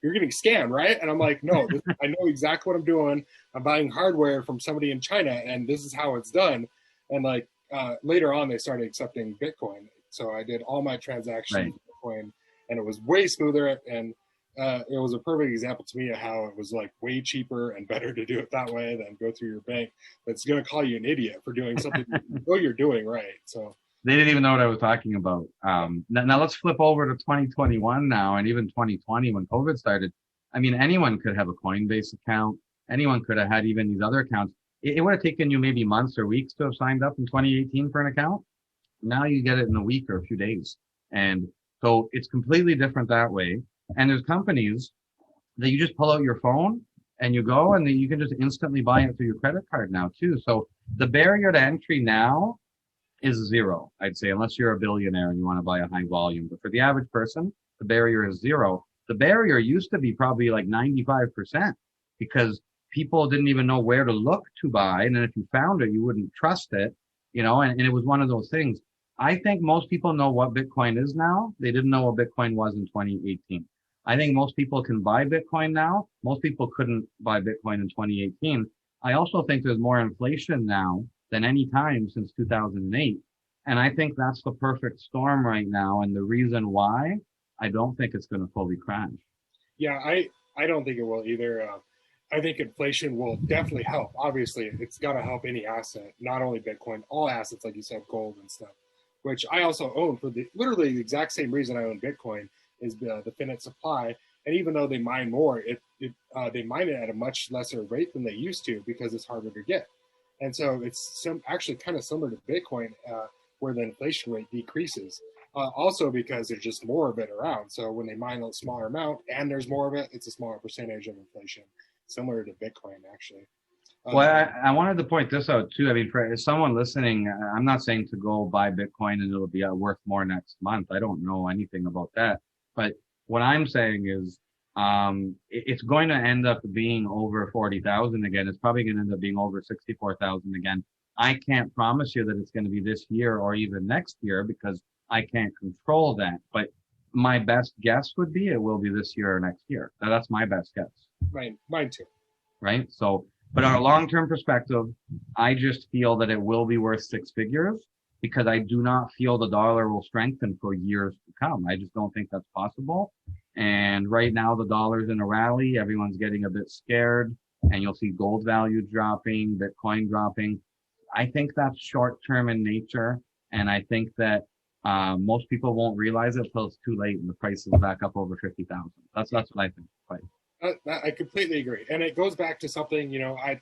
You're getting scammed, right? And I'm like, no, I know exactly what I'm doing. I'm buying hardware from somebody in China, and this is how it's done. And like later on, they started accepting Bitcoin. So I did all my transactions with Bitcoin, and it was way smoother. And it was a perfect example to me of how it was like way cheaper and better to do it that way than go through your bank that's going to call you an idiot for doing something you know you're doing right. So they didn't even know what I was talking about. Now let's flip over to 2021 now, and even 2020 when COVID started. I mean, anyone could have a Coinbase account. Anyone could have had even these other accounts. It would have taken you maybe months or weeks to have signed up in 2018 for an account. Now you get it in a week or a few days. And so it's completely different that way. And there's companies that you just pull out your phone and you go and then you can just instantly buy it through your credit card now too. So the barrier to entry now is zero, I'd say, unless you're a billionaire and you want to buy a high volume. But for the average person, the barrier is zero. The barrier used to be probably like 95% because people didn't even know where to look to buy. And then if you found it, you wouldn't trust it, and it was one of those things. I think most people know what Bitcoin is now. They didn't know what Bitcoin was in 2018. I think most people can buy Bitcoin now. Most people couldn't buy Bitcoin in 2018. I also think there's more inflation now than any time since 2008. And I think that's the perfect storm right now. And the reason why I don't think it's going to fully crash. Yeah, I don't think it will either. I think inflation will definitely help. Obviously, it's got to help any asset, not only Bitcoin, all assets, like you said, gold and stuff, which I also own for literally the exact same reason I own Bitcoin is the finite supply. And even though they mine more, they mine it at a much lesser rate than they used to because it's harder to get. And so it's actually kind of similar to Bitcoin, where the inflation rate decreases. Also because there's just more of it around. So when they mine a smaller amount and there's more of it, it's a smaller percentage of inflation, similar to Bitcoin, actually. Well, I wanted to point this out too. I mean, for someone listening, I'm not saying to go buy Bitcoin and it'll be worth more next month. I don't know anything about that. But what I'm saying is, it's going to end up being over 40,000 again. It's probably going to end up being over 64,000 again. I can't promise you that it's going to be this year or even next year because I can't control that. But my best guess would be it will be this year or next year. That's my best guess. Mine too. Right. So, but on a long-term perspective, I just feel that it will be worth six figures. because I do not feel the dollar will strengthen for years to come. I just don't think that's possible. And right now the dollar's in a rally. Everyone's getting a bit scared, and you'll see gold values dropping, Bitcoin dropping. I think that's short term in nature. And I think that most people won't realize it until it's too late and the price is back up over 50,000. That's what I think. But I completely agree. And it goes back to something, I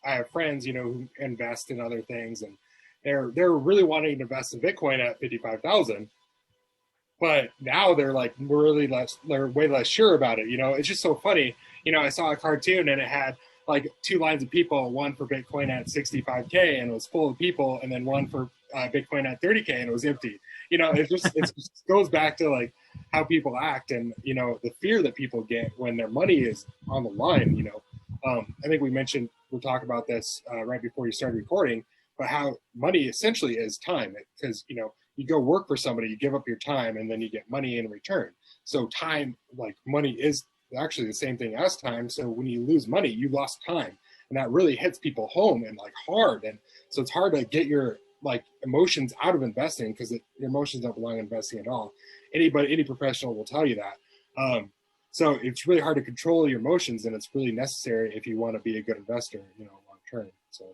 have friends, who invest in other things, and they're really wanting to invest in Bitcoin at 55,000. But now they're like they're way less sure about it. It's just so funny. I saw a cartoon and it had like two lines of people, one for Bitcoin at 65K and it was full of people, and then one for Bitcoin at 30K and it was empty. It just goes back to like how people act, and the fear that people get when their money is on the line. I think we'll talk about this right before you started recording, but how money essentially is time, because you go work for somebody, you give up your time, and then you get money in return. So time, like money, is actually the same thing as time. So when you lose money, you lost time, and that really hits people home and like hard. And so it's hard to get your like emotions out of investing, because your emotions don't belong in investing at all. Any professional will tell you that. So it's really hard to control your emotions, and it's really necessary if you want to be a good investor, long term. So.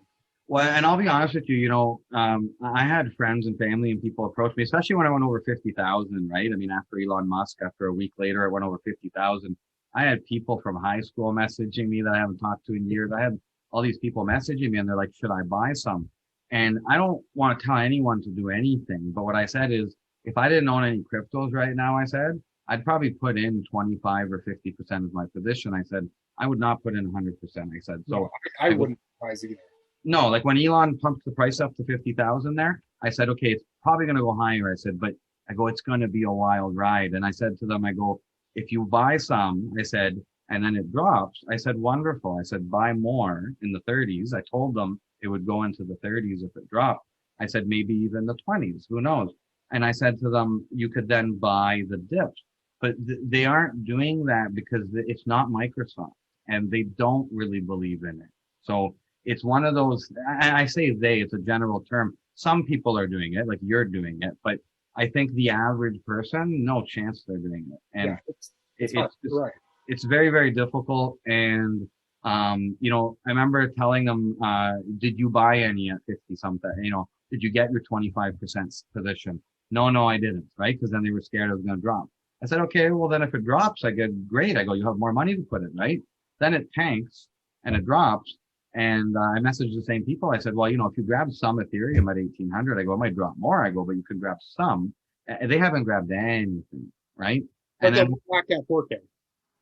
Well, and I'll be honest with you, I had friends and family and people approach me, especially when I went over 50,000, right? I mean, after Elon Musk, after a week later, I went over 50,000. I had people from high school messaging me that I haven't talked to in years. I had all these people messaging me, and they're like, should I buy some? And I don't want to tell anyone to do anything. But what I said is, if I didn't own any cryptos right now, I said, I'd probably put in 25 or 50% of my position. I said, I would not put in 100%. I said, so I wouldn't advise either. No, like when Elon pumped the price up to 50,000 there, I said, okay, it's probably going to go higher. I said, but it's going to be a wild ride. And I said to them, if you buy some, I said, and then it drops, I said, wonderful. I said, buy more in the 30s. I told them it would go into the 30s if it dropped. I said, maybe even the 20s, who knows? And I said to them, you could then buy the dips. But they aren't doing that because it's not Microsoft, and they don't really believe in it. So it's one of those, I say it's a general term. Some people are doing it, like you're doing it, but I think the average person, no chance they're doing it. And it's very, very difficult. And, I remember telling them, did you buy any at 50 something? Did you get your 25% position? No, I didn't, right? Because then they were scared it was going to drop. I said, okay, well then if it drops, I get great. I go, you have more money to put in, right? Then it tanks and it drops. And I messaged the same people. I said, well, if you grab some Ethereum at 1,800, I go, it might drop more. I go, but you could grab some. They haven't grabbed anything, right? But and they'll back at 4K.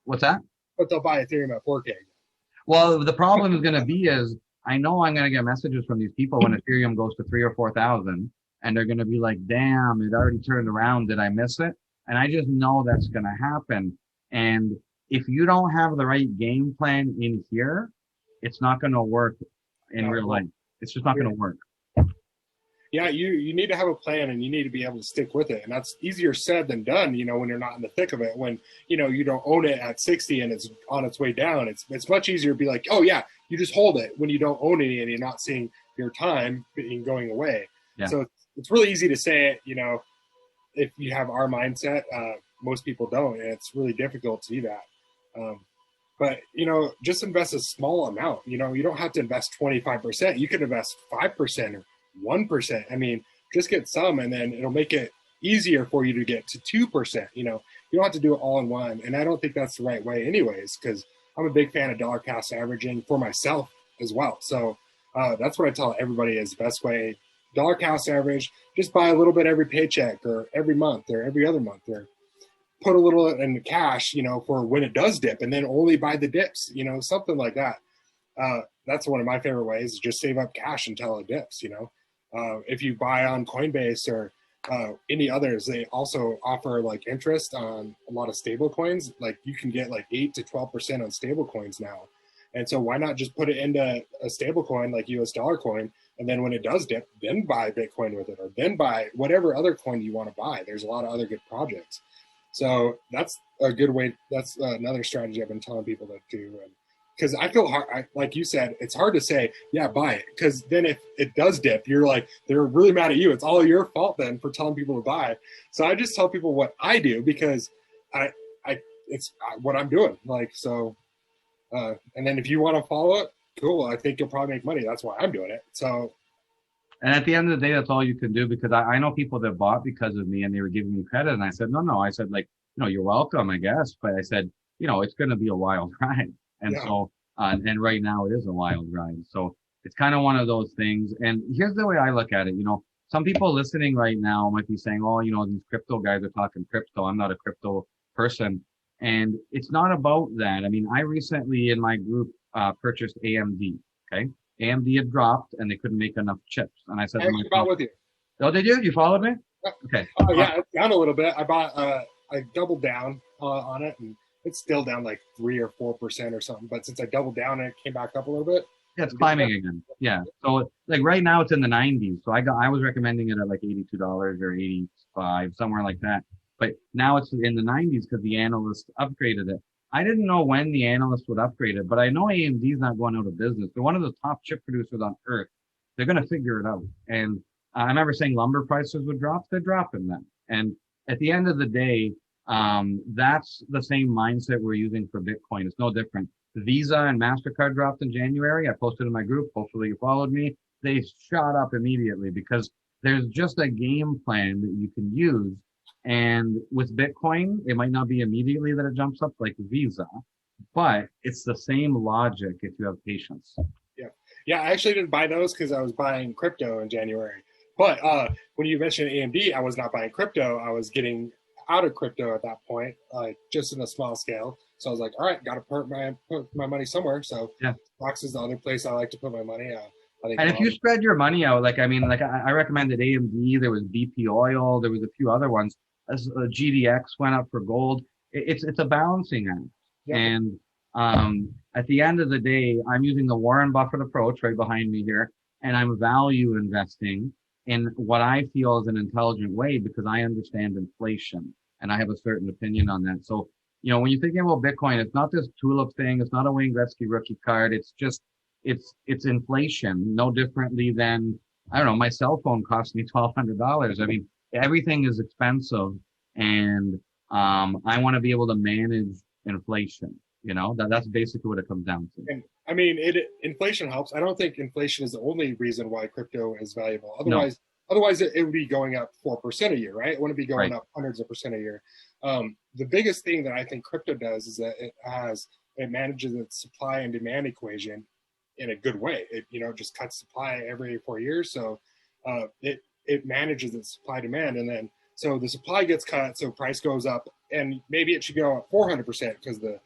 What's that? But they'll buy Ethereum at 4K. Well, the problem is going to be I know I'm going to get messages from these people when Ethereum goes to 3,000 or 4,000, and they're going to be like, damn, it already turned around. Did I miss it? And I just know that's going to happen. And if you don't have the right game plan in here, it's not going to work in real life. It's just not going to work. Yeah, you need to have a plan, and you need to be able to stick with it. And that's easier said than done, when you're not in the thick of it. When, you don't own it at 60 and it's on its way down, it's much easier to be like, oh, yeah, you just hold it when you don't own any and you're not seeing your time going away. Yeah. So it's really easy to say it, if you have our mindset. Most people don't, and it's really difficult to do that. But, just invest a small amount. You don't have to invest 25%. You can invest 5% or 1%. I mean, just get some, and then it'll make it easier for you to get to 2%. You don't have to do it all in one. And I don't think that's the right way anyways, because I'm a big fan of dollar cost averaging for myself as well. So that's what I tell everybody is the best way. Dollar cost average, just buy a little bit every paycheck or every month or every other month, or put a little in cash, for when it does dip, and then only buy the dips, something like that. That's one of my favorite ways, is just save up cash until it dips. If you buy on Coinbase or any others, they also offer like interest on a lot of stable coins. Like you can get like 8 to 12% on stable coins now. And so why not just put it into a stable coin like US dollar coin, and then when it does dip, then buy Bitcoin with it, or then buy whatever other coin you want to buy. There's a lot of other good projects. So that's a good way. That's another strategy I've been telling people to do. because I feel hard, like you said, it's hard to say, yeah, buy it. Because then if it does dip, you're like, they're really mad at you. It's all your fault then for telling people to buy. So I just tell people what I do because it's what I'm doing. Like, so, and then if you want to follow it, cool. I think you'll probably make money. That's why I'm doing it. So. And at the end of the day, that's all you can do, because I know people that bought because of me and they were giving me credit. And I said, no. I said, like, you're welcome, I guess. But I said, it's going to be a wild ride. And so, and right now it is a wild ride. So it's kind of one of those things. And here's the way I look at it. Some people listening right now might be saying, oh, these crypto guys are talking crypto. I'm not a crypto person. And it's not about that. I mean, I recently in my group purchased AMD. Okay. AMD had dropped and they couldn't make enough chips. And I said, I bought with you. Oh, did you? You followed me? Okay. Oh, yeah, it's down a little bit. I doubled down on it, and it's still down like 3 or 4% or something. But since I doubled down, it came back up a little bit. Yeah, it's climbing again. Yeah. So like right now it's in the 90s. So I was recommending it at like $82 or 85, somewhere like that. But now it's in the 90s because the analyst upgraded it. I didn't know when the analyst would upgrade it, but I know AMD is not going out of business. They're one of the top chip producers on earth. They're going to figure it out. And I remember saying lumber prices would drop. They're dropping them. And at the end of the day, that's the same mindset we're using for Bitcoin. It's no different. Visa and MasterCard dropped in January. I posted in my group. Hopefully you followed me. They shot up immediately because there's just a game plan that you can use. And with Bitcoin, it might not be immediately that it jumps up like Visa, but it's the same logic if you have patience. Yeah. I actually didn't buy those because I was buying crypto in January. But when you mentioned AMD, I was not buying crypto. I was getting out of crypto at that point, like just in a small scale. So I was like, all right, got to put my money somewhere. So stocks is the other place I like to put my money. I think. And if you spread your money out, I recommended AMD. There was BP Oil. There was a few other ones. As GDX went up for gold. It's a balancing act. Yeah. And at the end of the day, I'm using the Warren Buffett approach right behind me here, and I'm value investing in what I feel is an intelligent way because I understand inflation and I have a certain opinion on that. So, when you're thinking about Bitcoin, it's not this tulip thing. It's not a Wayne Gretzky rookie card. It's just, it's inflation, no differently than, I don't know, my cell phone cost me $1,200. I mean, everything is expensive, and I want to be able to manage inflation. That's basically what it comes down to. And I mean, inflation helps. I don't think inflation is the only reason why crypto is valuable. Otherwise, it would be going up 4% a year, right? It wouldn't be going up hundreds of percent a year. The biggest thing that I think crypto does is that it manages its supply and demand equation in a good way. It just cuts supply every 4 years, so it manages its supply demand, and then so the supply gets cut, so price goes up, and maybe it should go up 400% because the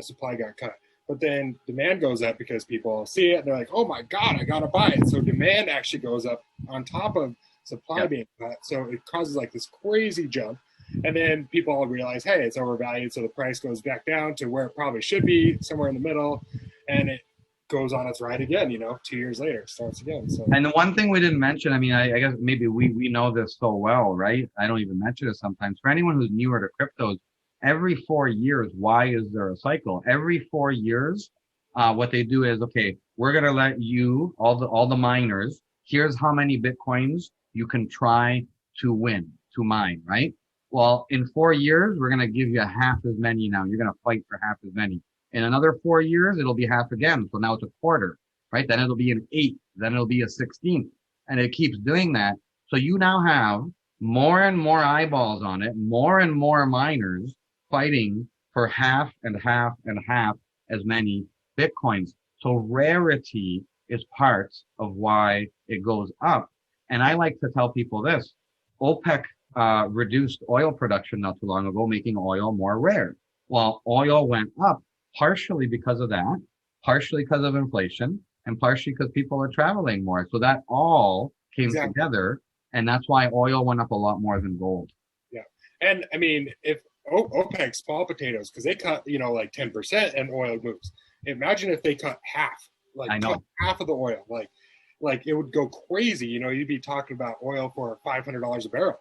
supply got cut. But then demand goes up because people see it and they're like, oh my God, I gotta buy it. So demand actually goes up on top of supply being cut. So it causes like this crazy jump. And then people all realize, hey, it's overvalued. So the price goes back down to where it probably should be, somewhere in the middle. And it goes on its ride again, 2 years later, it starts again. So. And the one thing we didn't mention, I mean, I guess maybe we know this so well, right? I don't even mention it sometimes. For anyone who's newer to cryptos, every 4 years, why is there a cycle? Every 4 years, what they do is, okay, we're going to let you, all the miners, here's how many Bitcoins you can try to mine, right? Well, in 4 years, we're going to give you half as many now. You're going to fight for half as many. In another 4 years, it'll be half again. So now it's a quarter, right? Then it'll be an eighth. Then it'll be a 16th. And it keeps doing that. So you now have more and more eyeballs on it, more and more miners fighting for half and half and half as many Bitcoins. So rarity is part of why it goes up. And I like to tell people this. OPEC reduced oil production not too long ago, making oil more rare. Well, oil went up partially because of that, partially because of inflation, and partially because people are traveling more. So that all came together, and that's why oil went up a lot more than gold. Yeah. And I mean, if OPEC small potatoes, because they cut, like 10% and oil moves. Imagine if they cut half, cut half of the oil, like it would go crazy. You'd be talking about oil for $500 a barrel,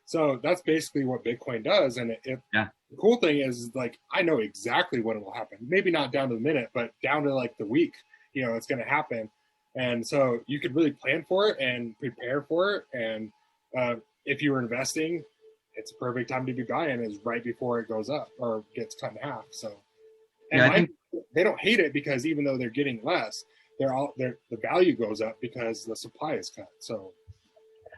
So that's basically what Bitcoin does. And Yeah. the cool thing is, like, I know exactly what will happen. Maybe not down to the minute, but down to like the week, it's going to happen. And so you could really plan for it and prepare for it. And if you were investing, it's a perfect time to be buying, is right before it goes up or gets cut in half. So, and Yeah, they don't hate it, because even though they're getting less, the value goes up because the supply is cut. So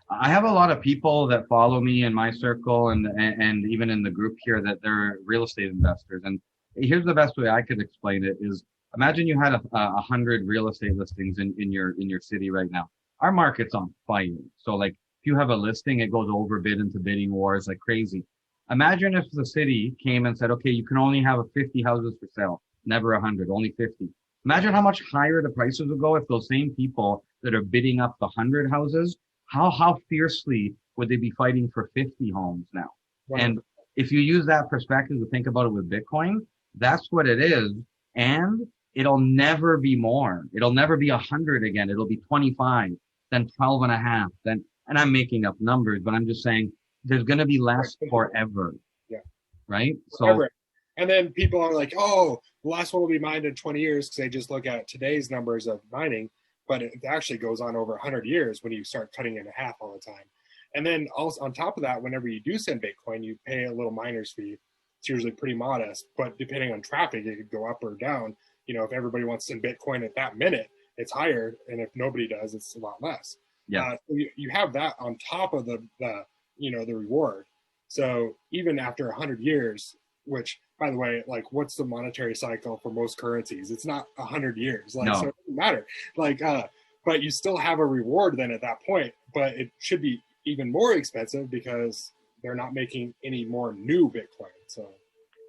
I have a lot of people that follow me in my circle and even in the group here that they're real estate investors. And here's the best way I could explain it is, imagine you had 100 real estate listings in your city right now. Our market's on fire. So like, if you have a listing, it goes overbid into bidding wars like crazy. Imagine if the city came and said, okay, you can only have 50 houses for sale, never 100, only 50. Imagine how much higher the prices would go if those same people that are bidding up the 100 houses, how fiercely would they be fighting for 50 homes now? Wow. And if you use that perspective to think about it with Bitcoin, that's what it is. And it'll never be more. It'll never be 100 again. It'll be 25, then 12 and a half. Then, and I'm making up numbers, but I'm just saying there's going to be less forever. Yeah. Right? Forever. So, and then people are like, oh, the last one will be mined in 20 years because they just look at today's numbers of mining. But it actually goes on over 100 years when you start cutting it in half all the time. And then also on top of that, whenever you do send Bitcoin, you pay a little miner's fee. It's usually pretty modest, but depending on traffic, it could go up or down. If everybody wants to send Bitcoin at that minute, it's higher. And if nobody does, it's a lot less. Yeah. So you have that on top of the reward. So even after 100 years, which, by the way, like, what's the monetary cycle for most currencies? It's not 100 years. Like, no. So it doesn't matter. Like, but you still have a reward then at that point, but it should be even more expensive because they're not making any more new Bitcoin. So,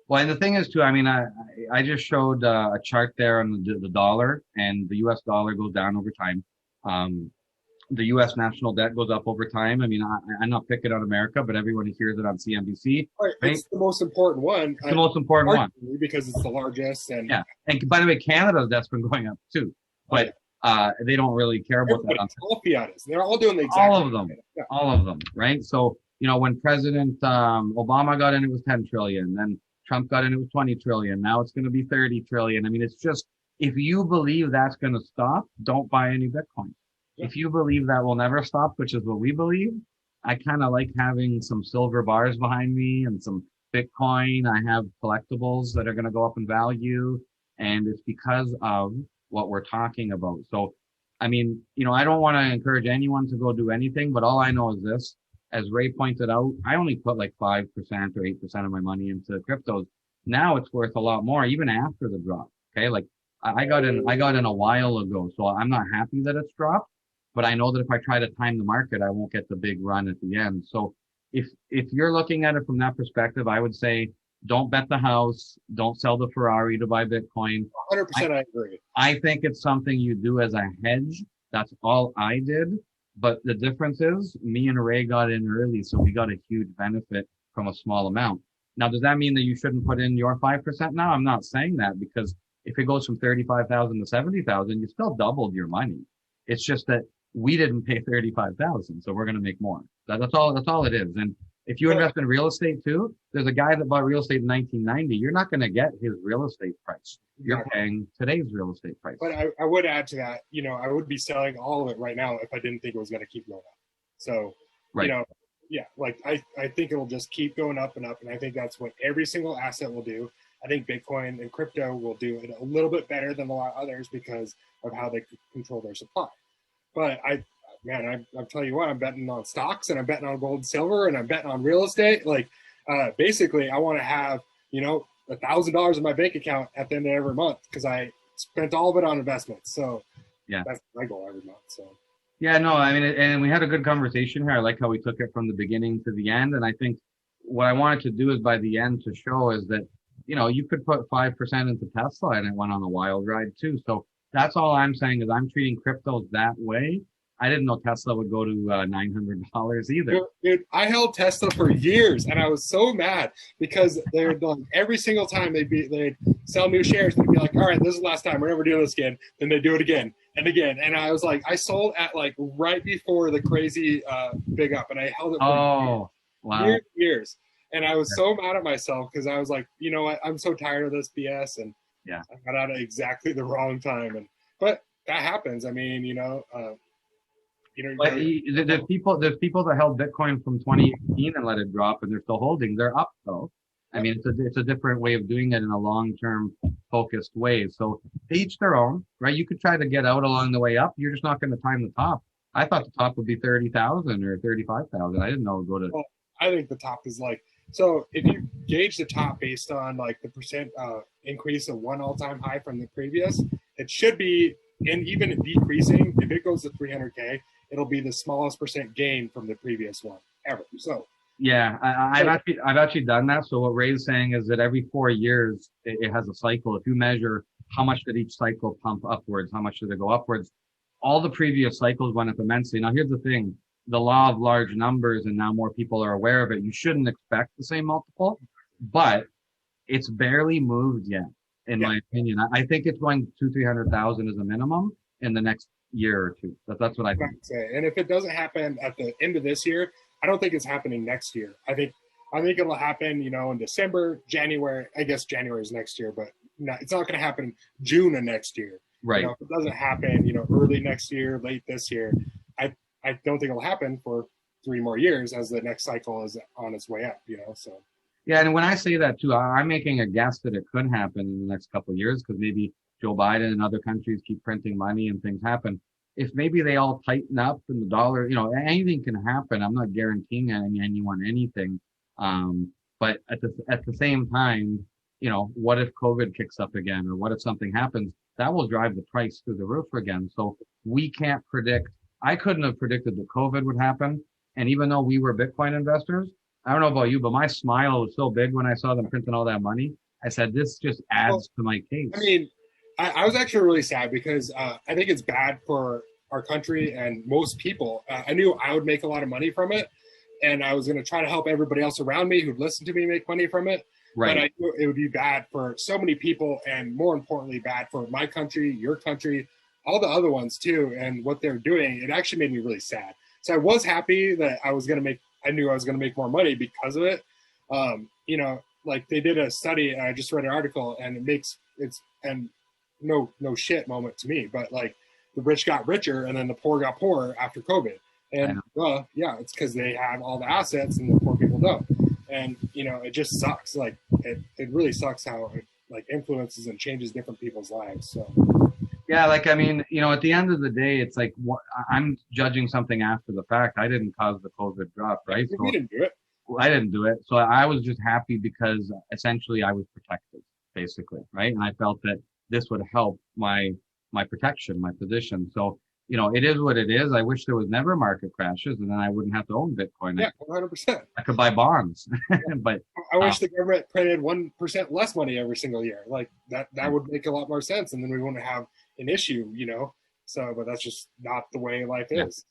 well, and the thing is too, I mean, I just showed a chart there on the dollar, and the US dollar goes down over time. The U.S. national debt goes up over time. I mean, I'm not picking on America, but everyone hears it on CNBC. Right. It's the most important one. It's the most important one. Because it's the largest. And yeah. And by the way, Canada's debt's been going up too. But they don't really care about that. All fiat is. They're all doing the exact all of them. Yeah. All of them, right? So, when President Obama got in, it was 10 trillion. Then Trump got in, it was 20 trillion. Now it's going to be 30 trillion. I mean, it's just, if you believe that's going to stop, don't buy any Bitcoin. If you believe that will never stop, which is what we believe, I kind of like having some silver bars behind me and some Bitcoin. I have collectibles that are going to go up in value. And it's because of what we're talking about. So, I mean, I don't want to encourage anyone to go do anything, but all I know is this. As Ray pointed out, I only put like 5% or 8% of my money into cryptos. Now it's worth a lot more, even after the drop. Okay. Like I got in a while ago, so I'm not happy that it's dropped. But I know that if I try to time the market, I won't get the big run at the end. So if you're looking at it from that perspective, I would say don't bet the house, don't sell the Ferrari to buy Bitcoin. 100% I agree. I think it's something you do as a hedge. That's all I did. But the difference is me and Ray got in early, so we got a huge benefit from a small amount. Now, does that mean that you shouldn't put in your 5% now? I'm not saying that, because if it goes from 35,000 to 70,000, you still doubled your money. It's just that we didn't pay 35,000, so we're going to make more. That's all it is. And if you invest in real estate too, there's a guy that bought real estate in 1990. You're not going to get his real estate price. You're paying today's real estate price. But I would add to that, I would be selling all of it right now if I didn't think it was going to keep going up. So, right. Like I think it'll just keep going up and up. And I think that's what every single asset will do. I think Bitcoin and crypto will do it a little bit better than a lot of others because of how they control their supply. But I'll tell you what, I'm betting on stocks, and I'm betting on gold and silver, and I'm betting on real estate. Like, basically, I want to have, $1,000 in my bank account at the end of every month because I spent all of it on investments. So yeah, that's my goal every month. So yeah, no, I mean, and we had a good conversation here. I like how we took it from the beginning to the end. And I think what I wanted to do is by the end to show is that, you could put 5% into Tesla and it went on a wild ride too. So that's all I'm saying is I'm treating cryptos that way. I didn't know Tesla would go to $900 either. Dude, I held Tesla for years, and I was so mad because they were done every single time they'd sell new shares. They'd be like, "All right, this is the last time. We're never doing this again." Then they do it again and again. And I was like, I sold at like right before the crazy big up, and I held it. Oh, Wow. Years. And I was so mad at myself because I was like, you know what, I'm so tired of this BS, and Yeah. I got out at exactly the wrong time. But that happens. I mean, But the people that held Bitcoin from 2018 and let it drop and they're still holding, they're up though. I mean, it's a different way of doing it in a long-term focused way. So each their own, right? You could try to get out along the way up. You're just not going to time the top. I thought the top would be 30,000 or 35,000. I didn't know it would go to. Well, I think the top is like, so if you gauge the top based on like the percent increase of one all-time high from the previous, it should be, and even decreasing, if it goes to 300K, it'll be the smallest percent gain from the previous one ever. So yeah, I've actually done that. So what Ray's saying is that every 4 years it has a cycle. If you measure how much did each cycle pump upwards, how much did it go upwards, all the previous cycles went up immensely. Now here's the thing: the law of large numbers, and now more people are aware of it. You shouldn't expect the same multiple, but it's barely moved yet, in my opinion. I think it's going 200,000-300,000 as a minimum in the next year or two. That's what I think. And if it doesn't happen at the end of this year, I don't think it's happening next year. I think it'll happen, in December, January. I guess January is next year, but it's not going to happen June of next year. Right. If it doesn't happen, early next year, late this year, I don't think it'll happen for 3 more years as the next cycle is on its way up. So. Yeah, and when I say that too, I'm making a guess that it could happen in the next couple of years because maybe Joe Biden and other countries keep printing money and things happen. If maybe they all tighten up and the dollar, anything can happen. I'm not guaranteeing anyone anything. But at the same time, what if COVID kicks up again, or what if something happens? That will drive the price through the roof again. So we can't predict. I couldn't have predicted that COVID would happen. And even though we were Bitcoin investors, I don't know about you, but my smile was so big when I saw them printing all that money. I said, this just adds to my case. I mean, I was actually really sad because I think it's bad for our country and most people. I knew I would make a lot of money from it, and I was going to try to help everybody else around me who'd listen to me make money from it. Right. But I knew it would be bad for so many people, and more importantly, bad for my country, your country, all the other ones too, and what they're doing. It actually made me really sad. So I was happy that I knew I was going to make more money because of it. Like they did a study, and I just read an article, and it's no shit moment to me, but like the rich got richer and then the poor got poorer after COVID. And it's because they have all the assets and the poor people don't. And it just sucks. Like it really sucks how it like influences and changes different people's lives. So yeah, like I mean, at the end of the day, it's like I'm judging something after the fact. I didn't cause the COVID drop, right? You didn't do it. Well, I didn't do it. So I was just happy because essentially I was protected, basically, right? And I felt that this would help my protection, my position. So, it is what it is. I wish there was never market crashes, and then I wouldn't have to own Bitcoin. Yeah, 100%. I could buy bonds. But I wish the government printed 1% less money every single year. Like that would make a lot more sense, and then we wouldn't have an issue, So, but that's just not the way life is.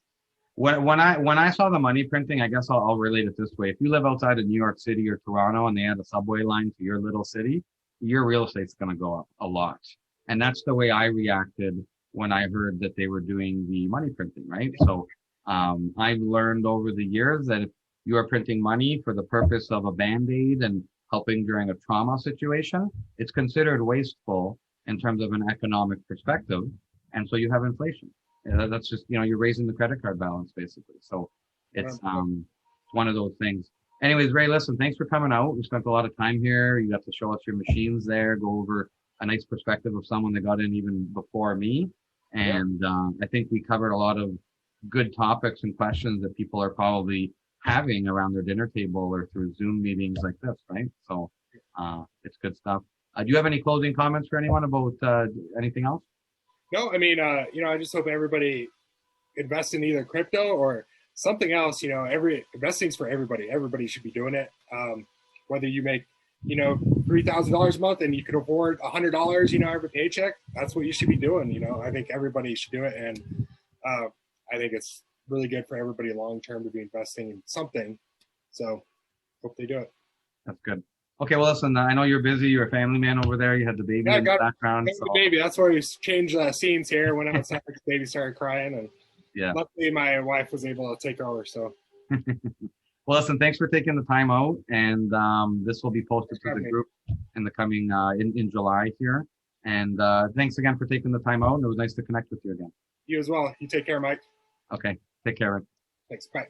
When I saw the money printing, I guess I'll relate it this way. If you live outside of New York City or Toronto and they add a subway line to your little city, your real estate's going to go up a lot. And that's the way I reacted when I heard that they were doing the money printing, right? So I've learned over the years that if you are printing money for the purpose of a Band-Aid and helping during a trauma situation, it's considered wasteful in terms of an economic perspective. And so you have inflation. That's just, you're raising the credit card balance, basically. So it's one of those things. Anyways, Ray, listen, thanks for coming out. We spent a lot of time here. You got to show us your machines there, go over a nice perspective of someone that got in even before me. And I think we covered a lot of good topics and questions that people are probably having around their dinner table or through Zoom meetings like this, right? So it's good stuff. Do you have any closing comments for anyone about anything else? No, I mean, I just hope everybody invests in either crypto or something else. Investing's for everybody. Everybody should be doing it. Whether you make, $3,000 a month and you can afford $100, every paycheck, that's what you should be doing. I think everybody should do it. And I think it's really good for everybody long-term to be investing in something. So hope they do it. That's good. Okay, well, listen, I know you're busy. You're a family man over there. You had the baby in the background. So. The baby. That's why we changed scenes here. Went outside, the baby started crying, and luckily my wife was able to take over. So, Well, listen, thanks for taking the time out, and this will be posted to the group in the coming in July here. And thanks again for taking the time out, and it was nice to connect with you again. You as well. You take care, Mike. Okay, take care. Thanks. Bye.